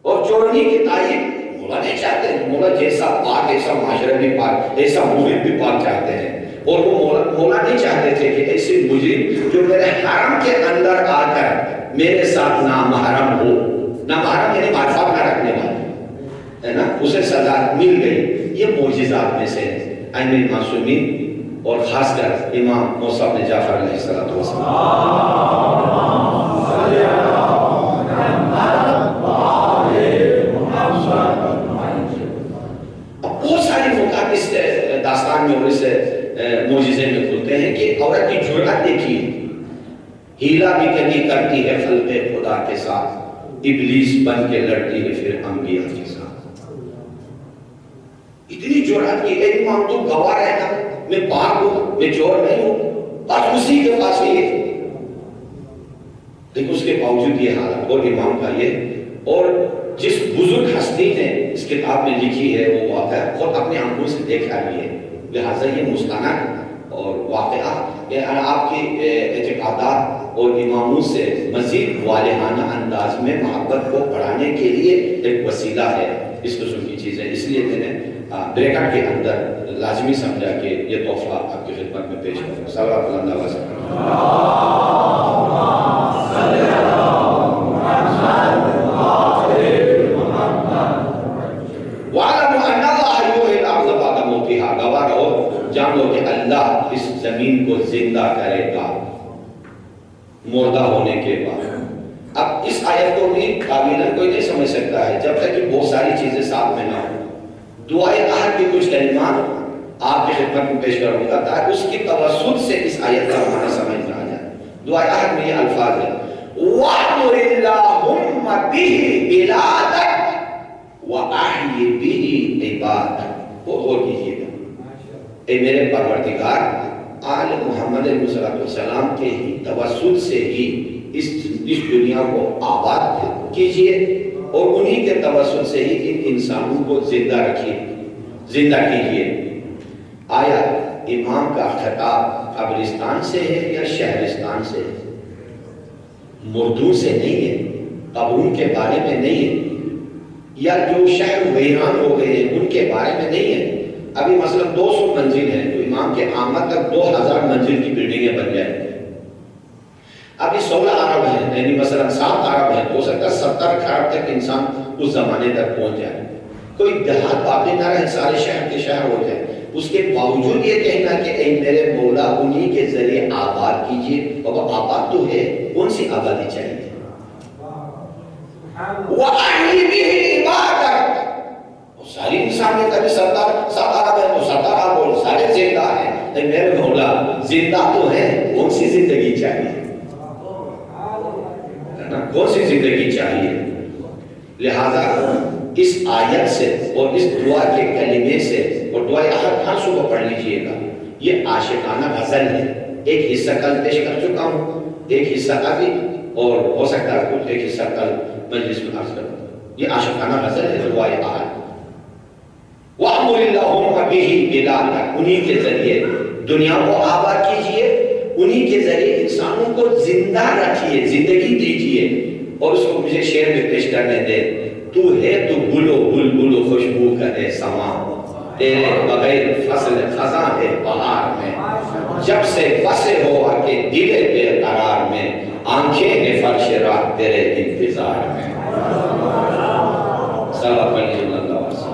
اور چورنی کی تائید مولا نہیں چاہتے ہیں۔ مولا جیسا پاک، ایسا معاشرہ بھی پاک، ایسا مومن بھی پاک چاہتے ہیں۔ اور وہ مولا نہیں چاہتے تھے کہ ایسے مجرم جو میرے حرم کے اندر آ کر میرے ساتھ نامحرم ہو، نامحرم یعنی معرفت نہ رکھنے والا ہے نا، اسے سزا مل گئی۔ یہ معجزات میں سے ہے ائمہ معصومین اور خاص کر امام موسیٰ بن جعفر علیہ السلام۔ اب بہت ساری نکات اس داستان میں اور اس معجزے میں کھلتے ہیں کہ عورت کی جرأت دیکھیے، ہیلا بھی کبھی کرتی ہے خلق خدا کے ساتھ، ابلیس بن کے لڑتی ہے پھر انبیاء کے ساتھ۔ اتنی جرأت کی، اے امام تو گواہ رہنا، میں پاک ہوں، میں چور نہیں ہوں، بس اسی کے پاس ہی ہے، لیکن اس کے باوجود یہ حالت اور امام کا یہ، اور جس بزرگ ہستی نے اس کتاب میں لکھی ہے وہ واقعہ خود اپنے آنکھوں سے دیکھا بھی ہے، لہٰذا یہ مستند اور واقعہ آپ کے اعتقادات اور اماموں سے مزید والہانہ انداز میں محبت کو بڑھانے کے لیے ایک وسیلہ ہے اس قسم کی چیزیں۔ اس لیے میں نے بریکٹ کے اندر لازمی سمجھا کہ یہ تحفہ آپ کی خدمت میں پیش کروں۔ صلی اللہ علیہ وسلم۔ گواہ رہو، جان لو کہ اللہ اس زمین کو زندہ کرے گا مردہ ہونے کے بعد۔ اب اس آیت کو بھی قابلن کوئی نہیں سمجھ سکتا ہے جب تک کہ بہت ساری چیزیں ساتھ میں نہ ہوں۔ دعائے عہد کے کچھ کلمات آپ کی خدمت میں پیش کروں گا تاکہ اس کی توسط سے اس آیت کا معنی سمجھ میں آ جائے۔ دعائے عہد میں یہ الفاظ ہے وَأْمُرِ اللَّهُمَّ بِهِ بِلَادَكَ وَأَحْيِ بِهِ عِبَادَكَ۔ وہ غور کیجیے گا، اے میرے پروردگار، آل محمد علیہ السلام کے ہی توسط سے ہی اس دنیا کو آباد کیجیے اور انہی کے توسط سے ہی ان انسانوں کو زندہ رکھیے، زندہ کیجیے۔ آیا امام کا خطاب قبرستان سے ہے یا شہرستان سے ہے؟ مردوں سے نہیں ہے، قبروں کے بارے میں نہیں ہے، یا جو شہر ویران ہو گئے ہیں ان کے بارے میں نہیں ہے۔ ابھی مثلا 200 منزل ہیں تو امام کے آمد تک 2000 منزل کی بلڈنگیں بن جائیں گی۔ ابھی 16 ارب ہیں، یعنی مثلا 7 ارب ہیں، ہو سکتا ہے 70 خراب تک انسان اس زمانے تک پہنچ جائے، کوئی دیہات باقی نہ رہے، سارے شہر کے شہر ہو جائے۔ اس کے باوجود یہ کہنا کہ اے میرے مولا انہی کے ذریعے آباد کیجیے، اور وہ آباد تو ہے، کون سی آبادی چاہیے؟ وَأَحْيِ بِهِ عِبَادَكَ۔ ساری انسان میں کبھی 7 ارب ہے تو 7 ارب سارے زندہ ہیں، اے میرے مولا زندہ تو ہیں، کون سی زندگی چاہیے؟ کون سی زندگی چاہیے؟ لہذا اس آیت سے اور اس دعا کے کلمے سے، اور دعا عہد ہر صبح پڑھ لیجئے گا، یہ عاشقانہ غزل ہے۔ ایک حصہ کل پیش کر چکا ہوں، ایک حصہ ابھی، اور ہو سکتا ہے کچھ ایک حصہ کل مجلس میں عرض کروں۔ یہ عاشقانہ غزل ہے دعا عہد۔ وَأْمُرِ اللَّهُمَّ بِهِ بِلَادَكَ، انہی کے ذریعے دنیا کو آباد کیجئے، انہی کے ذریعے انسانوں کو زندہ رکھیے، زندگی دیجئے۔ اور اس کو مجھے شعر میں پیش کرنے دے، تو ہے تو گلو بلبل و خوشبو کا ہے سما، تیرے بغیر فصل خزاں ہے بہار میں، جب سے بسے ہو آ کے دل بے قرار میں، آنکھیں ہیں فرش رات تیرے انتظار میں۔ صلوات پڑھیے اللہ وسلم۔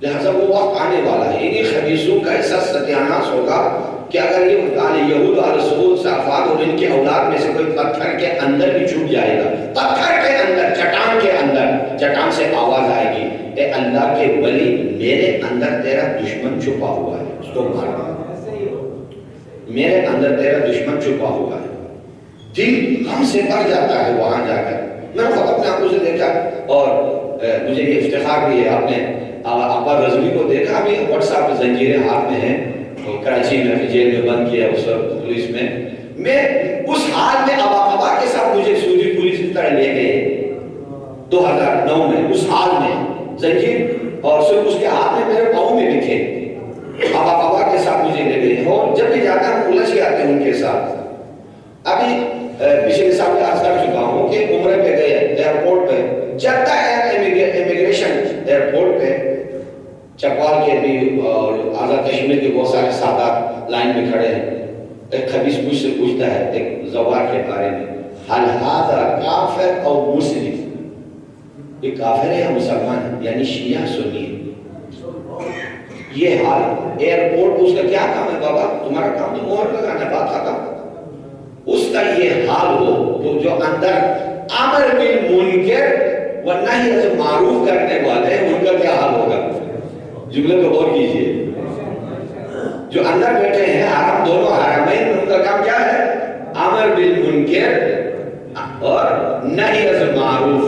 لہذا وہ وقت آنے والا ہے، انہی خبیثوں کا ایسا ستیاناس ہوگا کہ اگر یہ یہود اور رسول صافات اور ان کے اولاد میں سے کوئی پتھر کے اندر بھی چھپ جائے گا، پتھر کے اندر، چٹان کے اندر، چٹان سے آواز آئے گی، اے اللہ کے ولی میرے اندر تیرا دشمن چھپا ہوا ہے، اس کو مار دو، میرے اندر تیرا دشمن چھپا ہوا ہے۔ دل غم سے بھر جاتا ہے وہاں جا کر۔ میں نے خود اپنے آنکھوں سے دیکھا، اور مجھے یہ افتخار بھی ہے، آپ نے اکبر رضوی کو دیکھا، ابھی واٹس ایپ پہ زنجیریں ہاتھ میں ہیں، کراچی میں جیل میں بند کیا اس وقت پولیس میں اس حال میں ابا کے ساتھ مجھے سعودی پولیس کی طرح لے گئے 2009 میں، اس حال میں زنجیر اور صرف اس کے ہاتھ میں میرے پاؤں میں بھی تھے، ابا کے ساتھ مجھے لے گئے، اور جب بھی جاتا ہم الجھ کے آتے ہیں ان کے ساتھ۔ ابھی پچھلے سال میں عرض کر چکا ہوں کہ عمرے پہ گئے ایئرپورٹ پہ، جدہ امیگریشن ایئرپورٹ پہ چکوال کے بھی اور آزاد کشمیر کے بہت سارے سادات لائن میں کھڑے ہیں. ایک خبیث مجھ سے پوچھتا ہے ایک زوار کے بارے میں، حل هذا کافر او مسلم، یہ کافر ہے یا مسلمان ہے، یعنی شیعہ سنی ہے. یہ حال ایئرپورٹ اس کا کیا کام ہے بابا؟ تمہارا کام تو مہر لگانا، بات ختم. اس کا یہ حال ہو تو جو اندر امر بالمنکر و نہی عن معروف کرنے والے ہیں ان کا کیا حال ہوگا؟ جملے کو غور کیجیے. جو اندر بیٹھے ہیں حرم، دونوں حرمین، ان کا کام کیا ہے؟ امر بالمنکر اور نہی عن معروف.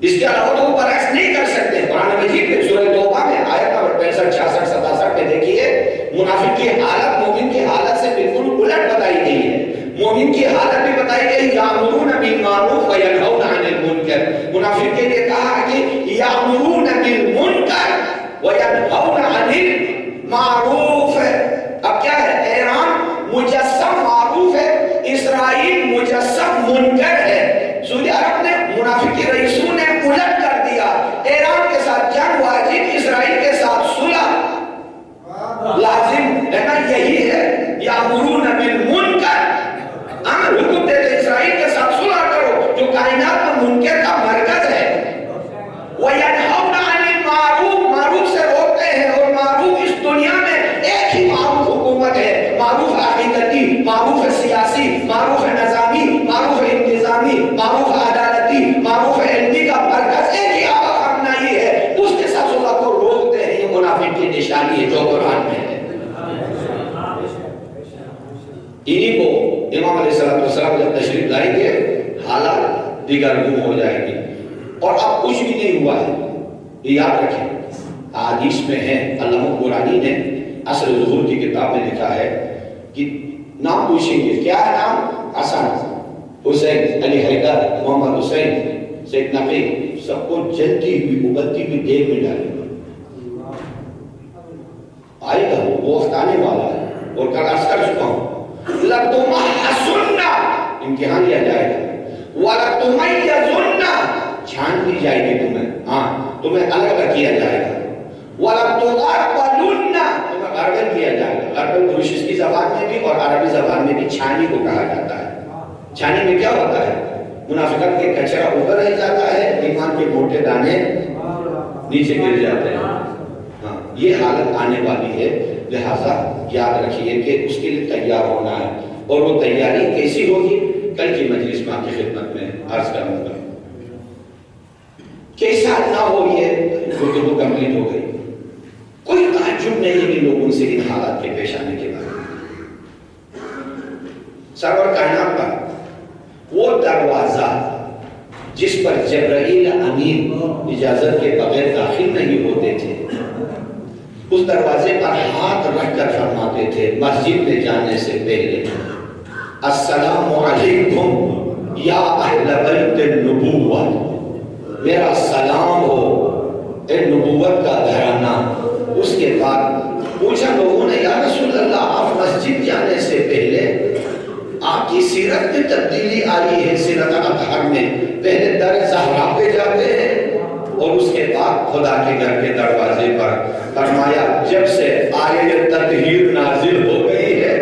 اس کے علاوہ تو وہ برعکس نہیں کر سکتے. قرآن مجید میں سورہ توبہ میں آیت نمبر 65 66 67 میں دیکھیے منافق کی حالت مومن کی حالت سے بالکل الٹ بتائی گئی ہے. مومن کی حالت بھی بتائی گئی یامرون بالمعروف و ینہون عن المنکر. منافق کے لیے کہا کہ یامرون بالمنکر و ینہون عن المعروف. اب کیا ہے؟ ایران مجسم معروف ہے، اسرائیل مجسم منکر ہے. سعودی عرب نے منافق کے رئیسوں نے الٹ کر دیا، ایران کے ساتھ جنگ واجب، اسرائیل کے ساتھ صلح لازم ہے نا. یہی ہے یامرون بالمنکر، امر حکم دیتے اسرائیل کے ساتھ صلح کرو جو کائنات میں منکر کا مرکز ہے. وَيَنْهَوْنَ عَنِ الْمَعْرُوفِ، معروف سے روکتے ہیں. اور معروف اس دنیا میں ایک ہی معروف حکومت ہے، معروف عقیدتی، معروف سیاسی، معروف نظامی، معروف انتظامی، معروف عدالتی، معروف علمی کا مرکز ایک ہی آقا خامنہی ہے. اس کے ساتھ صلح کو روکتے ہیں. یہ منافق کی نشانی ہے جو قرآن میں ہے. انہی کو امام علیہ السلام جب تشریف لائیں گے حالات دیگر گم ہو جائیں گے. اور اب کچھ بھی نہیں ہوا ہے، یہ یاد رکھیں. حدیث میں ہے، علامہ قرآنی نے اصل ظہور کی کتاب میں لکھا ہے کہ نام پوچھیں گے، کیا ہے نام؟ حسن، حسین، علی حیدر، محمد حسین، سید نقی، سب کو جلتی ہوئی ابلتی ہوئی دیگ میں ڈالیں گے. آئے گا وہ وقت آنے والا ہے. اور کل عرض کر چکا ہوں لَتُمَحَّصُنَّ، امتحان لیا جائے گا. وَلَتُمَيَّزُنَّ، چھان دی جائے گی تمہیں، ہاں تمہیں الگ الگ کیا جائے گا. وَلَتُغَرْبَلُنَّ، تمہیں غربل کیا جائے گا. غربل کوشش کی زبان میں بھی اور عربی زبان میں بھی چھانی کو کہا جاتا ہے. چھانی میں کیا ہوتا ہے؟ منافقت کے کچرا اوپر رہ جاتا ہے، ایمان کے موٹے دانے نیچے گر جاتے ہیں. ہاں یہ حالت آنے والی ہے. لہذا یاد رکھیے کہ اس کے لیے تیار ہونا ہے. اور وہ تیاری کیسی ہوگی کل کی مجلس میں آپ کی خدمت میں عرض کروں گا. کیسا نہ ہو یہ گفتگو کمپلیٹ ہو گئی. کوئی تعجب نہیں ہے لوگوں سے ان حالات کے پیش آنے کے بعد. سرور کائنات کا وہ دروازہ جس پر جبرائیل امین اجازت کے بغیر داخل نہیں ہوتے تھے، اس دروازے پر ہاتھ رکھ کر فرماتے تھے مسجد میں جانے سے پہلے، السلام علیکم یا اہل بیت النبوہ، میرا سلام ہو اے نبوت کا گھرانہ. اس کے بعد پوچھا لوگوں نے، یا رسول اللہ آپ مسجد جانے سے پہلے آپ کی سیرت میں تبدیلی آئی ہے، سیرت اطہر میں پہلے در زہرا پہ جاتے ہیں اور اس کے بعد خدا کے گھر کے دروازے پر. فرمایا جب سے آیت تطہیر نازل ہو گئی ہے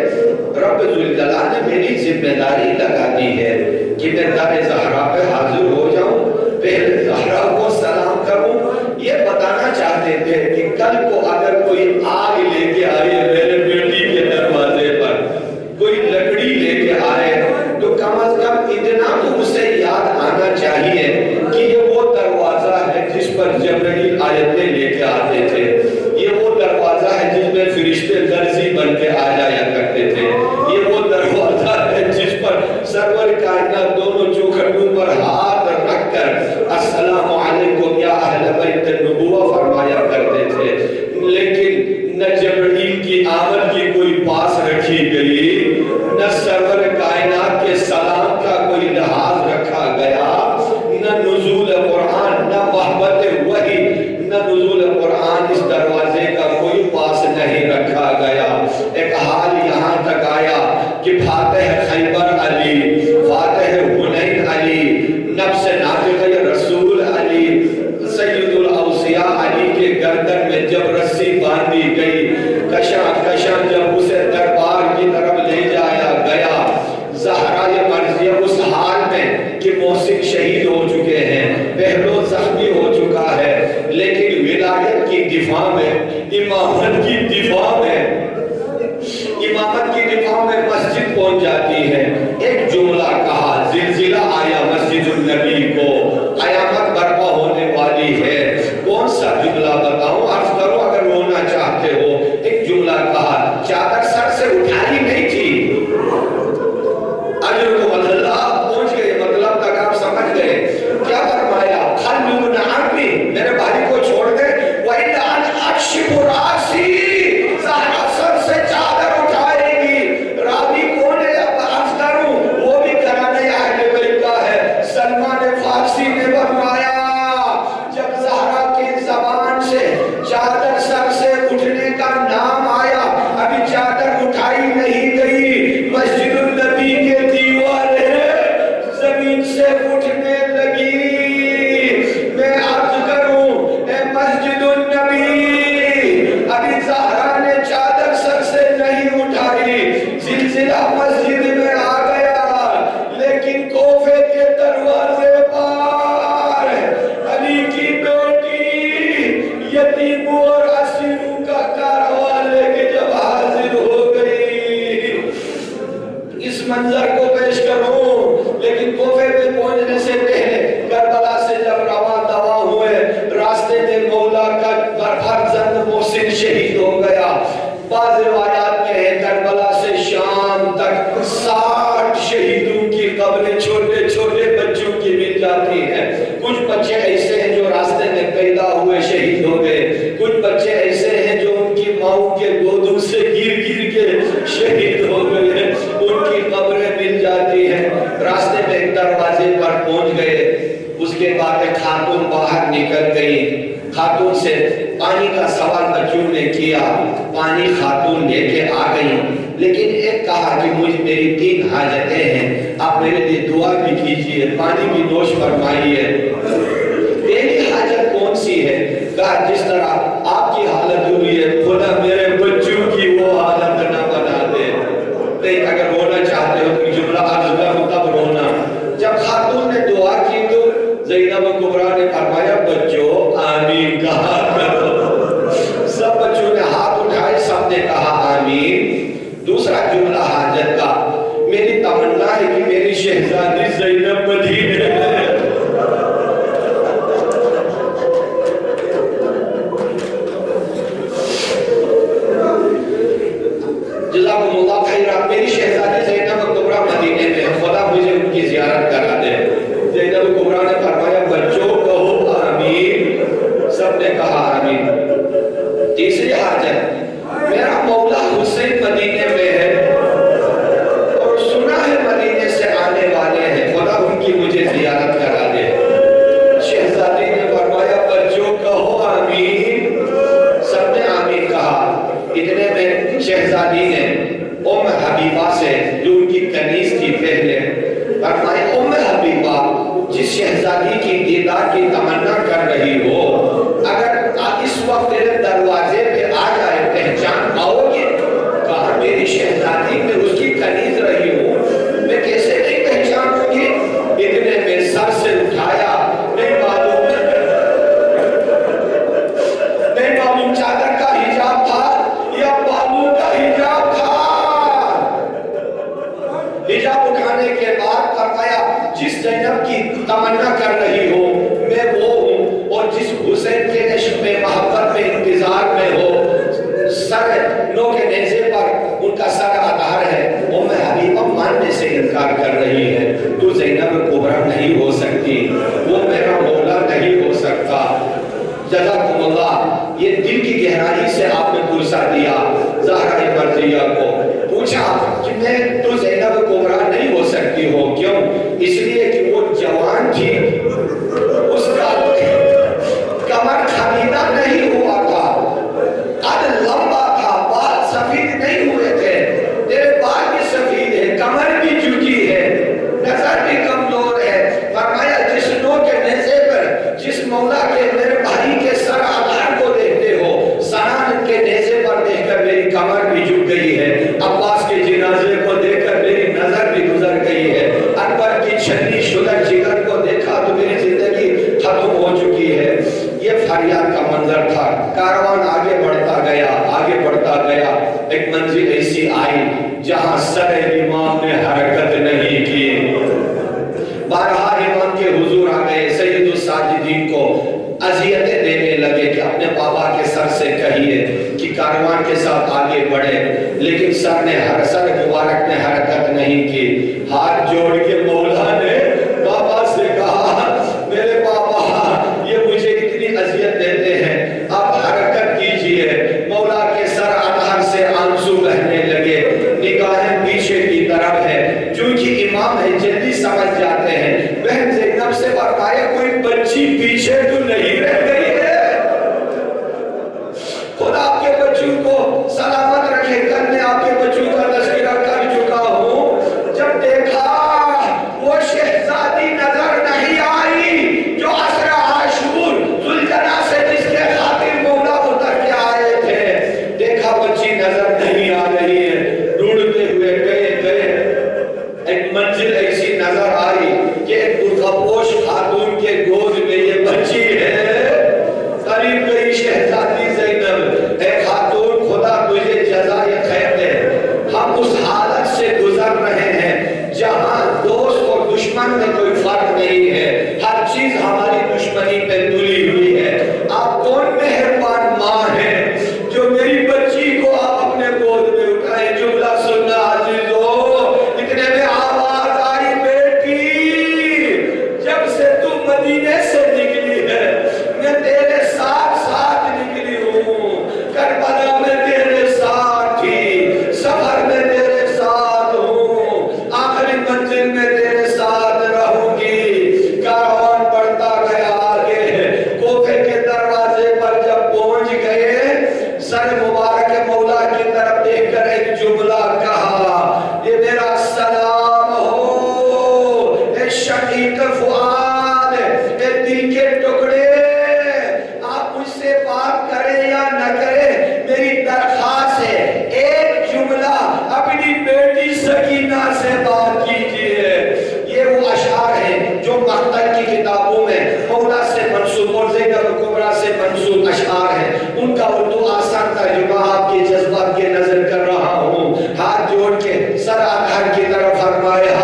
رب ذوالجلال نے میری ذمہ داری لگا دی ہے کہ میں در زہرا پہ حاضر ہو جاؤں، پہلے زہرا کو سلام کروں. یہ بتانا چاہتے تھے کہ کل کو اگر کوئی آگ لے کے آئے میرے بیٹی کے دروازے پر، کوئی لکڑی لے کے آئے، تو کم از کم اتنا تو اسے یاد آنا چاہیے کہ یہ وہ دروازہ ہے جس پر جبرائیل آیتیں لے کے آتے تھے. یہ وہ دروازہ ہے جس میں فرشتے درزی بن کے آ جایا کرتے تھے. یہ وہ دروازہ ہے جس پر سرور کائنات دونوں چوکھٹوں پر ہاتھ رکھ کر السلام علیکم یا اہل بیت النبوہ فرمایا کرتے تھے. لیکن نہ جبرائیل کی آمد کی کوئی پاس رکھی گئی، نہ سرور کائنات کے سلام کا کوئی لحاظ رکھا گیا، نہ نزول قرآن، نہ محبت وحی، نہ نزول قرآن. اس دروازے کا کوئی پاس نہیں رکھا گیا. ایک حال یہاں تک آیا کہ فاتح خیبر علی، فاتح رسی باندھی گئی، کشاں کشاں جب اسے دربار کی طرف لے جایا گیا، زہرا یہ مرضیہ اس حال میں کہ محسن شہید ہو چکے ہیں، پہلو زخمی ہو چکا ہے، لیکن ولایت کی دفاع میں، امامت کی دفاع میں، امامت کی دفاع میں مسجد پہنچ جاتی ہے۔ ایک جملہ کہا، زلزلہ آیا مسجد النبی کو، قیامت برپا ہونے والی ہے۔ کون سا جملہ بتاؤں؟ عرض کرو اگر رونا چاہتے ہو۔ ایک جملہ کہا، چادر سر سے اٹھائی نہیں تھی، اجر اللہ پہنچ گئے، مطلب تک آپ سمجھ گئے۔ کیا فرمایا؟ خلو بن عمی، میرے بھائی کو چھوڑ دے، وَإِلَّا أَنْ أَكْشِفُ رَأْسِي، زہرا سر سے چادر اٹھائے گی۔ راوی کون ہے؟ اب عرض کروں، وہ بھی گھرانے اہل بیت کا ہے، سلمان فارسی نے فرمایا جب زہرا کی زبان سے چادر سر سے اٹھنے کا نام آیا، ابھی چادر اٹھائی نہیں گئی، مسجد النبی کے دیواریں زمین سے اٹھنے لگی۔ میں عرض کروں، اے مسجد النبی، ابھی زہرا نے چادر سر سے نہیں اٹھائی، زلزلہ مسجد میں آ گیا، لیکن کوفے کے دروازے پر علی کی بیٹی یتیموں اور اسیروں کا کارواں لے کے جب حاضر ہو گئی، اس منظر کو پیش کروں، لیکن کوفے میں پہنچنے سے پہلے کربلا سے جب رواں دوا ہوئے، راستے میں مولا کا فرزند محسن شہید ہو گیا۔ بعض روایات میں ہے کربلا سے شام تک 60 شہیدوں کی قبریں چھوٹے چھوٹے بچوں کی مل جاتی ہیں۔ کچھ بچے ایسے ہیں جو راستے میں پیدا ہوئے شہید ہو گئے، کچھ بچے ایسے ہیں جو ان کی ماؤں کے گودوں سے گر گر کے شہید ہو گئے، ان کی قبریں مل جاتی ہیں۔ راستے میں ایک دروازے پر پہنچ گئے، اس کے بعد ایک خاتون باہر نکل گئی، خاتون سے پانی کا سوال بچوں نے کیا، پانی خاتون لے کے آ گئی، لیکن ایک کہا کہ میری 3 حاجتیں ہیں، آپ میرے لیے دعا بھی کیجئے، پانی بھی نوش فرمائیے۔ پہلی حاجت کون سی ہے؟ کہا جس طرح آپ کی حالت ہوئی ہے، خدا میرے بچوں کی وہ حالت نہ بنا دے۔ لیکن اگر رونا چاہتے ہو تو جملہ عرض کروں تب رونا۔ جب خاتون نے دعا کی تو زینب کبریٰ نے فرمایا بچوں آمین کہا کرو۔ سب بچوں نے ہاتھ اٹھائے، سب نے کہا آمین۔ دوسرا جملہ حاجت کا، میری تمنا ہے کہ میری شہزادی زینب مدینے میں ہے۔ جزاکم اللہ خیرہ، میری شہزادی زینب کبریٰ مدینے میں ہے، خدا مجھے ان کی زیارت کرا دے۔ زینب کبریٰ نے فرمایا بچوں کہو آمین، سب نے کہا آمین۔ تیسری حاجت، میرا مولا حسین مدینے میں ہے اور سنا ہے مدینے سے آنے والے ہیں، خدا ان کی مجھے زیارت کرا دے۔ شہزادی نے فرمایا بچوں کہو آمین، سب نے آمین کہا۔ اتنے میں شہزادی نے ام حبیبہ سے جو ان کی کنیز تھی پہلے فرمایا ام حبیبہ، جس شہزادی کی دیدار کی تمنا کر رہی ہو، اگر اس وقت میرے دروازے پہ آ جائے پہچان پاؤ گے؟ کہا میری شہزادی میں اس کی کنیز رہی ہوں، میں کیسے نہیں پہچانوں گی؟ اتنے میں سر سے اٹھایا، نہیں معلوم چادر کا حجاب تھا یا بالوں کا حجاب تھا۔ حجاب اٹھانے کے بعد فرمایا جس زینب کی تمنا کر رہی ہو میں وہ ہوں، اور جس حسین کے عشق میں محبت میں انتظار میں ہو، سر نو کے نیزے پر ان کا سر آدھار ہے۔ ام حبیبہ ماننے سے انکار کر رہی ہے، تو زینب کبریٰ نہیں ہو سکتی، وہ میرا مولا نہیں ہو سکتا۔ جزاکم اللہ، یہ دل کی گہرائی سے آپ نے پرسا دیا زہرا مرضیہ کو۔ پوچھا کہ میں تو زینب کبریٰ نہیں ہو سکتی ہو، کیوں؟ اس لیے کہ وہ جوان تھی، اس کا کمر خمیدہ نہیں ہوا تھا، قد لمبا تھا، بال سفید نہیں ہوئے تھے، تیرے بال بھی سفید ہے، کمر بھی جھکی ہے، نظر بھی کمزور ہے۔ فرمایا جس نو کے نیزے پر جس مولا کے میرے بھائی کے سر آدھار کو دیکھتے ہو، سنا جہاں سر امام نے حرکت نہیں کی۔ بارہا امام کے حضور آ گئے، سید الساجدین کو اذیتیں دینے لگے کہ اپنے بابا کے سر سے کہیے کہ کاروان کے ساتھ آگے بڑھے، لیکن سر مبارک نے حرکت نہیں کی۔ ہاتھ جوڑ کے مولا نے بابا سے کہا، میرے بابا یہ مجھے اتنی اذیت دیتے ہیں، آپ حرکت کیجئے۔ مولا کے سر انہر سے آنسو بہنے لگے، نگاہیں پیچھے کی طرف ہے، چونکہ امام ہے جلدی سمجھ جاتے ہیں۔ بہن زینب سے فرمایا، کوئی بچی پیچھے تو نہیں رہ گئی ہے؟ خدا آپ کے بچوں کو سلامت رکھے، کل میں آپ کے بچوں کا تذکرہ کر چکا ہوں۔ جب دیکھا وہ شہزادی نظر نہیں آئی جو عصر عاشور ذوالجناح سے جس کے خاطر مولا اتر کے آئے تھے، دیکھا بچی نظر نہیں آ رہی ہے، ڈھونڈتے ہوئے گئے، ایک منزل ایسی نظر آئی کہ ایک برقعپوش خاتون کے گود میں یہ بچی ہے۔ قریب گئی شہزادی زینب، اے خاتون خدا تجھے جزائے خیر دے، ہم اس حالت سے گزر رہے ہیں جہاں دوست اور دشمن میں کوئی فرق نہیں ہے، ہر چیز ہماری دشمنی پہ تلی ہوئی ہے۔ آپ کون مہربان ماں ہیں جو میری بچی کو آپ اپنے گود میں اٹھائیں؟ جملہ سننا عزیزو، اتنے میں آواز آئی، بیٹی جب سے تو مدینے سے نکلی ہے میں تیرے ساتھ ساتھ نکلی ہوں، کربلا میں تیرے ساتھ تھی، سفر میں تیرے ساتھ ہوں، آخری منزل میں تیرے ساتھ رہوں گی۔ کاروان بڑھتا گیا آگے، کوفے کے دروازے پر جب پہنچ گئے، سر مبارک مولا کی طرف دیکھ کر ایک جملہ کہا، یہ میرا سلام ہو اے شقیق فؤاد، اے دل کے ٹکڑے، آپ مجھ سے بات کریں یا نہ کریں، میری درخواست ہے ایک جملہ اپنی بیٹی سکینہ سے بات کیجئے۔ یہ وہ اشعار ہیں جو مقتل کی کتابوں میں مولا سے منسوب اور زینب کبریٰ سے منسوب اشعار ہیں، ان کا اردو آسان ترجمہ آپ کے جذبات کے نظر کر رہا ہوں۔ ہاتھ جوڑ کے سر انہر کی طرف فرمایا،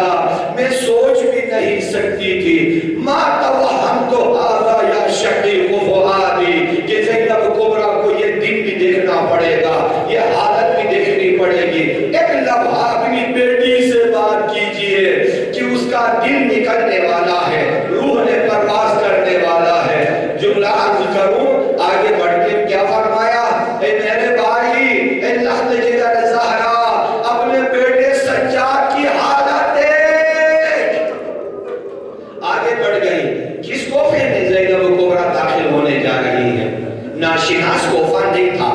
میں سوچ بھی نہیں سکتی تھی، ما توہمت ھذا یا شقیق فؤادی، کہ زینب کبریٰ کو یہ دن بھی دیکھنا پڑے گا، یہ حالت بھی دیکھنی پڑے گی۔ ایک لمحہ اپنی بیٹی سے بات کیجئے کہ اس کا دل نکلنے والا ہے، روح نے پرواز کرنے والا ہے۔ جملہ عرض کروں، آگے بڑھ کے کیا فرمایا، اے میرے بھائی، اے لخت جگر زہرا، اپنے بیٹے سجاد کی حالت دیکھ۔ آگے بڑھ گئی، کس کوفے میں زینب کبریٰ داخل ہونے جا رہی ہے؟ ناشناس کوفہ نہیں تھا،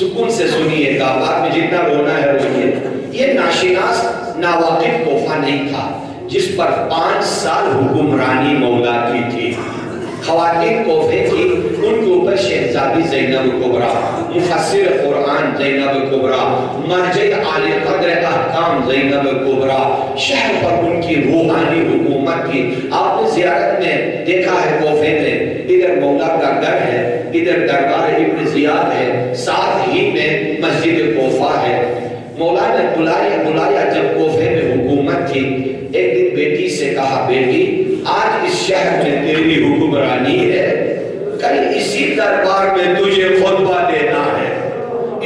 سکون سے سنیے گا، بعد میں جتنا رونا ہے روئیے۔ یہ ناشناس ناواقف کوفہ نہیں تھا جس پر 5 سال حکمرانی مولا کی تھی۔ خواتین کوفے کی، ان کے اوپر شہزادی زینب کبریٰ، مفسر قرآن زینب کبریٰ، مرجع عالی قدر احکام زینب کبریٰ، شہر پر ان کی روحانی حکومت تھی۔ آپ نے زیارت میں دیکھا ہے کوفے میں، ادھر مولا کا گھر ہے، ادھر دربار ابن زیاد ہے، ساتھ ہی میں مسجد کوفہ ہے۔ مولا نے بلایا جب کوفے میں حکومت تھی، ایک دن بیٹی سے کہا، بیٹی آج اس شہر میں تیری حکمرانی ہے، کل اسی دربار میں تجھے خطبہ دینا ہے،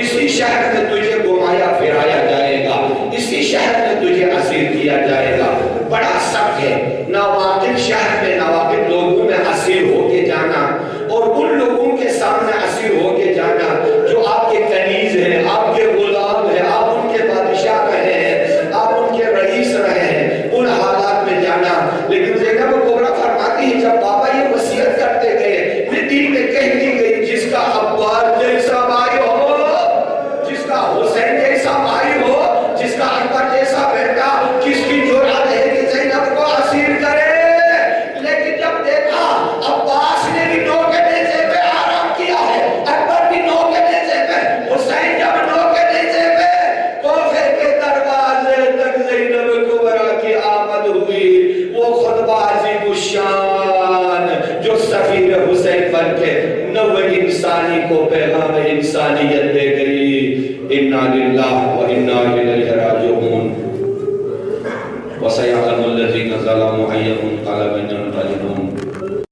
اسی شہر میں تجھے گھمایا پھرایا جائے گا، اسی شہر میں تجھے اسیر کیا جائے گا۔ بڑا سخت ہے، ناواقف شہر میں ناواقف لوگوں میں اسیر ہو کے جانا، اور ان لوگوں کے سامنے اسیر ہو کے جانا جو آپ کے کنیز ہیں، آپ کے غلام ہیں، آپ ان کے بادشاہ رہے ہیں، آپ ان کے رئیس رہے ہیں، ان حالات میں جانا۔ لیکن زینب کبریٰ فرماتی ہے جب بابا یہ وصیت کرتے گئے، میں دل میں کہتی گئی، جس کا عباس جیسا بھائی ہو، جس کا حسین جیسا بھائی ہو، جس کا اکبر جیسا بیٹا، کس کی جرأت ہے کہ زینب کو اسیر کرے؟ لیکن جب دیکھا عباس نے بھی نو کے نیزے پہ آرام کیا ہے، اکبر بھی نو کے نیزے پہ، حسین جب نو کے نیزے پہ، کوفے کے دروازے تک زینب کبریٰ کی آمد ہوئی۔ وہ خطبہ عظیم الشان جو سفیر حسین بن کے نوع انسانی کو پیغام انسانیت دے گئی۔ انا للہ و انا الیہ راجعون۔